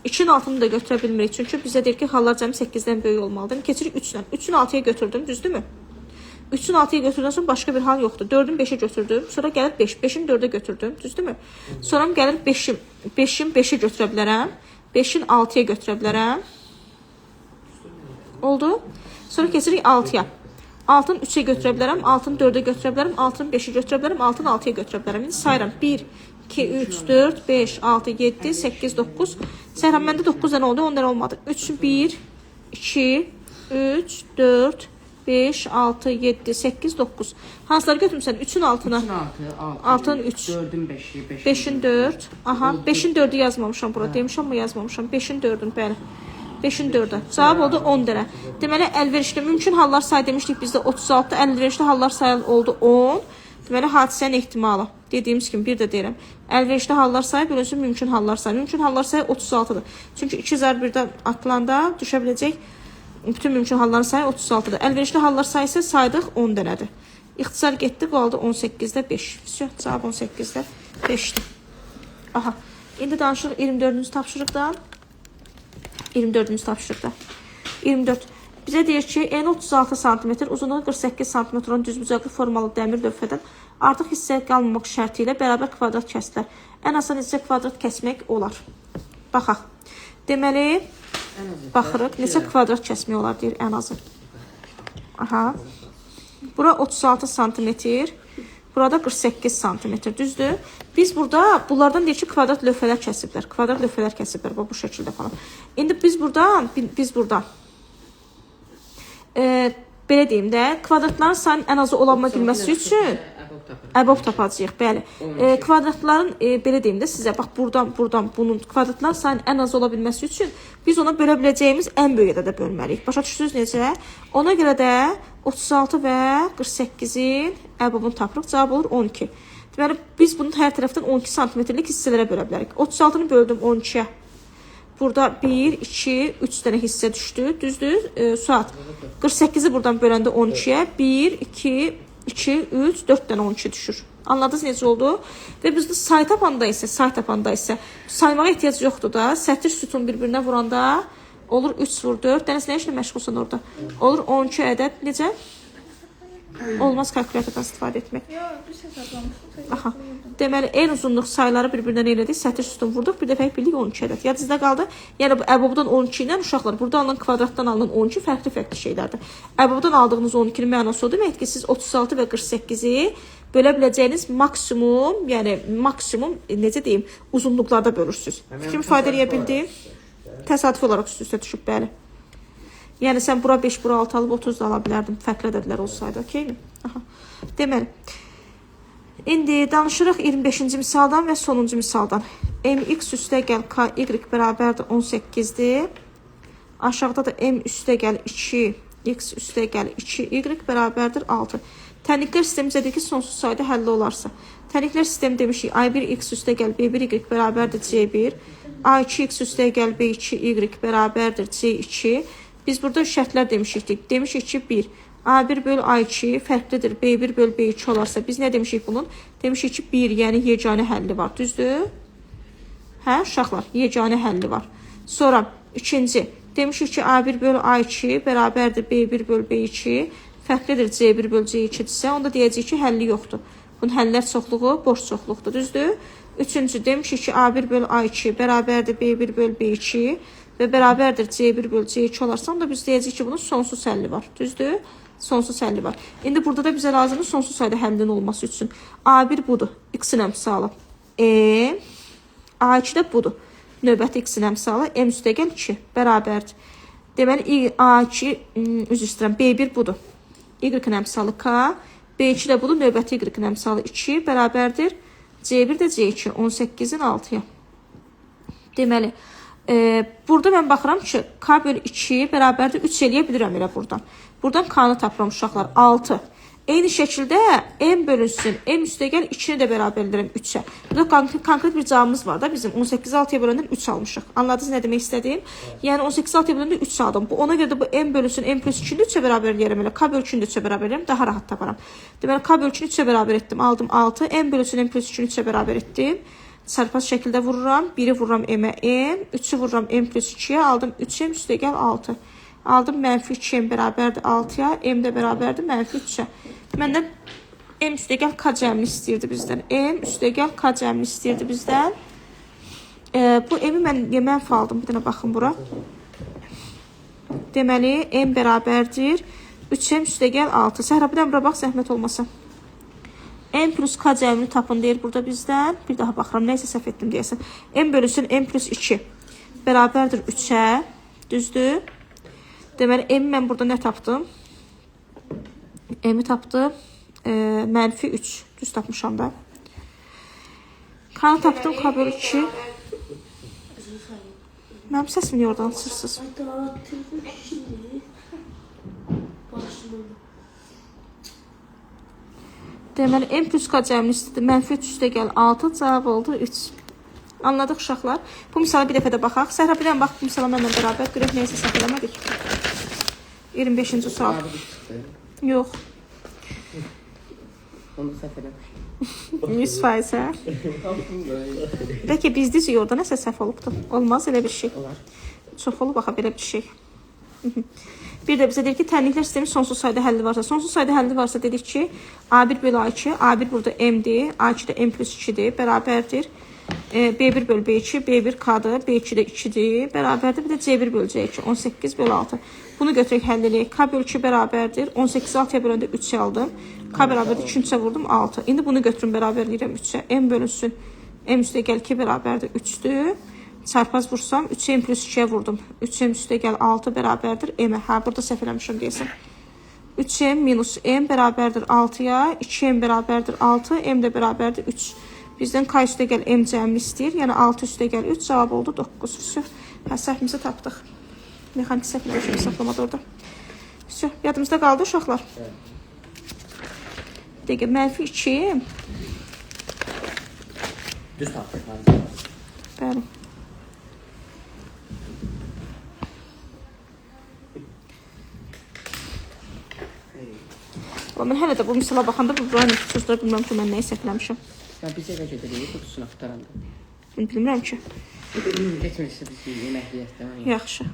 2-in 6-nı da götürə bilmirik. Çünki bizə deyir ki, hallar cəmi 8-dən böyük olmalıdır. Keçirik 3-dən. 3-ün 6-ya götürdüm, düzdürmü? 3-ün 6-ya götürdükdən sonra başqa bir hal yoxdur. 4-ün 5-ə götürdüm. Sonra gəlir 5. 5-in 4-ə götürdüm. Düzdürmü? Sonra gəlir 5-in 5-ə götürə bilərəm. 5-in 6-ya götürə bilərəm. Oldu. Sonra keçirik 6-ya. 6-nı 3-ə götürə bilərəm. 6-nı 4-ə götürə bilərəm. 6-nı 5-ə götürə bilərəm. 6-nı 6-ya götürə bilərəm. İndi sayıram. 1, 2, 3, 4, 5, 6, 7, 8, 9. Sayıram. Məndə 9 dənə oldu. 10 dənə olmadı. 3, 1, 2, 3, 4, 5, 6, 7, 8, 9. Hansıları götürmüsən? 3-ün 6-nı. 6-nın 3. 4-ün 5-i. 5-in 4. Aha, 5-in 4-ü yazmamışam bura. Demişəm mi yazmamışam? 5-in 4-ün, bəli. 5-in 4-ü. Cavab oldu 10 dənə. Deməli, əlverişli mümkün hallar sayı demişdik bizdə 36. Əlverişli hallar sayı oldu 10. Deməli, hadisənin ehtimalı. Dediyimiz kimi bir də deyirəm. Əlverişli hallar sayı bölünsün mümkün hallar sayı. Mümkün hallar sayı 36-dır. Çünki 2 zər birdən atılanda düşə biləcək bütün mümkün halların sayı 36-dır. Əlverişli hallar sayısı saydıq 10 dənədir. İxtisar getdi, qaldı 18-də 5. Cavab 18-də 5-dir. Aha. İndi danışırıq 24-cü tapşırıqdan. 24-cü tapşırıqda. 24. Bizə deyir ki, eni 36 cm, uzunluğu 48 cm olan düzbucaqlı formalı dəmir lövhədən artıq hissəyə qalmamaq şərti ilə bərabər kvadrat kəsilər. Ən asan neçə kvadrat kəsmək olar? Baxaq. Deməli, baxırıq, neçə kvadrat kəsmək olar deyir ən azı. Aha. Bura 36 cm, burada 48 cm, düzdür? Biz burada bunlardan deyir ki, kvadrat lövhələr kəsiblər. Kvadrat lövhələr kəsiblər bu şəkildə falan. İndi biz buradan belə deyim də, kvadratların sayının ən azı olanma bilməsi üçün əbob tapacağıq, bəli. Kvadratların, belə deyim də sizə, bax, buradan, bunun kvadratların sayının ən az ola bilməsi üçün biz ona bölə biləcəyimiz ən böyük ədədə bölməliyik. Başa düşdünüz necə? Ona görə də 36 və 48-in əbobunu tapırıq, cavab olur 12. Deməli, biz bunu hər tərəfdən 12 cm-lik hissələrə bölə bilərik. 36-nı böldüm 12-yə. Burada 1, 2, 3 dənə hissə düşdü, düzdür? Suat. 48-i buradan böləndə 12-yə 1, 2, 3, 4 dənə 12 düşür. Anladınız necə oldu? Və bizdə say tapanda isə saymağa ehtiyac yoxdur da. Sətir sütun bir-birinə vuranda olur 3 vur 4. Dəniz nə işlə məşğulsan orada? Olur 12 ədəd. Necə? Olmaz kalkülatordan istifadə etmək. Aha. Deməli, en uzunluq sayları bir-birindən elədik. Sətir sütun vurduq. Bir dəfə bildik 12 ədəd. Yadınızda qaldı. Yəni, əbobdan 12 ilə uşaqlar, burada alınan kvadratdan alınan 12 fərqli şeylərdir. Əbobdan aldığınız 12-nin mənası o deməkdir ki, siz 36 və 48-i bölə biləcəyiniz maksimum, yəni maksimum, necə deyim, uzunluqlarda bölürsünüz. Fikrim ifadə edə bildim? Təsadüf olaraq üst-üstə düşüb, bəli. Yəni, sən bura 5, bura 6 alıb 30 da ala bilərdim. Fərqli ədədlər olsaydı, okeymi? Aha. Deməli, indi danışırıq 25-ci misaldan və sonuncu misaldan. mx üstəgəl ky bərabərdir 18-dir. Aşağıda da m üstəgəl 2 x üstəgəl 2y bərabərdir 6. Tənliklər sistemi bizə deyir ki, sonsuz sayda həlli olarsa. Tənliklər sistemi demişik, a1x üstəgəl b1y bərabərdir c1, a2x üstəgəl b2y bərabərdir c2. Biz burada şərtlər demişikdik. Demişik ki, 1. A1 böl A2 fərqlidir. B1 böl B2 olarsa biz nə demişik bunun? Demişik ki, 1, yəni yeganə həlli var. Düzdür? Hə, uşaqlar, yeganə həlli var. Sonra ikinci, demişik ki, A1 böl A2 bərabərdir B1 böl B2 fərqlidir C1 böl C2-dirsə, onda deyəcəyik ki, həlli yoxdur. Bunun həllər çoxluğu boş çoxluqdur. Düzdür? Üçüncü, demişik ki, A1 böl A2 bərabərdir B1 böl B2 və bərabərdir C1 böl C2 olarsa, onda biz deyəcəyik ki, bunun sonsuz həlli var. Düzdür? Sonsuz həlli var. İndi burada da bizə lazımdır sonsuz sayda həllin olması üçün. A1 budur. X-in əmsalı. A2 də budur. Növbəti x-in əmsalı m üstəgəl 2 bərabərdir. Deməli A2 üzr istəyirəm. B1 budur. Y-in əmsalı k. B2 də budur. Növbəti y-in əmsalı 2 bərabərdir. C1 də C2 18-in 6-ya. Deməli burada mən baxıram ki, k bölü 2 bərabərdir 3 eləyə bilirəm elə buradan. Buradan k-nı tapıram uşaqlar 6. Eyni şəkildə m bölünsün. M üstəgəl 2-ni də bərabər edirəm 3-ə. Burada konkret bir cavabımız var da bizim 18 6-ya böləndən 3 almışıq. Anladınız nə demək istədiyim? Yəni 18 6-ya böləndən 3 aldım. Ona görə də bu m bölünsün m plus 2-ni 3-ə bərabər eləyərəm elə. K bölü 2-ni 3-ə bərabər eləyərəm. Daha rahat taparam. Deməli k bölü 2-ni 3-ə bərabər etdim. Aldım 6. M bölünsün m plus 2-ni 3-ə bərabər etdim. Çarpaz şəkildə vururam. 1-i vururam m-ə m. 3-ü vururam m plus 2-yə. Aldım 3m üstəgəl 6. Aldım mənfi 2m bərabərdir 6-ya. M də bərabərdir mənfi 3-ə. Məndən m üstəgəl k cəmini istəyirdi bizdən. M üstəgəl k cəmini istəyirdi bizdən. Bu m-i mən mənfi aldım. Bir dənə baxın bura. Deməli, m bərabərdir 3m üstəgəl 6. Səhra bir dənə bura bax, zəhmət olmasa. M plus k cəmini tapın deyir burada bizdən. Bir daha baxıram, neysə səhv etdim deyəsən. M bölünsün m plus 2 bərabərdir 3-ə. Düzdür? Deməli, m mən burada nə tapdım? M-i tapdım. Mənfi 3. Düz tapmışam da. K-nı tapdım. K bölü 2. Mənim səsim niyə oradan sırsız? Deməli, m plus k cəmini istədi. Mənfi 3 üstəgəl 6. Cavab oldu 3. Anladıq uşaqlar. Bu misala bir dəfə də baxaq. Səhra bir dənə bax, bu misala mənlə bərabər. Görək neysə səhv eləmədik. 25-ci sual. Yox. Onu səhv eləmişim. 100% hə? Bəlkə biz deyirik orada nəsə səhv olubdur. Olmaz elə bir şey. Olar. Çox olub baxa belə bir şey. Bir də bizə deyir ki, tənliklər sistemi sonsuz sayda həlli varsa. Sonsuz sayda həlli varsa dedik ki, A1 bölü A2, A1 burada m-dir, A2 də m plus 2-dir, bərabərdir. B1 bölü B2, B1 k-dır, B2 də 2-dir, bərabərdir. Bir də C1 bölü C2, 18 bölü 6. Bunu götürək həll eləyək. K bölü 2 bərabərdir. 18-i 6-ya böləndə 3 aldım. K bərabərdir 2-3-ə vurdum 6. İndi bunu götürüm bərabər eləyirəm 3-ə. M bölünsün. M üstəgəl 2 bərabərdir 3-dür. Çarpaz vursam 3m plus 2-yə vurdum. 3m üstəgəl 6 bərabərdir m-ə. Hə, burada səhv eləmişəm deyəsən. 3m minus m bərabərdir 6-ya. 2m bərabərdir 6. M də bərabərdir 3. Bizdən k üstəgəl m cəmini istəyir. Yəni 6 üstəgəl 3 cavab oldu 9. Hə, səhvimizi tapdıq. Mexanik səhv eləmişəm hesablamadı orada. Yadımızda qaldı uşaqlar. Dəqiq, mənfi 2. Düz tapdıq. Bəli. Mən hələ də bu misala baxanda bu buranı çözdürə bilməm ki, mən nəyi səhv eləmişəm. Biz evə gedərik, qutusunu axtaranda. Bilmirəm ki. Getmirsə biz yeməkliyyətdə. Yaxşı.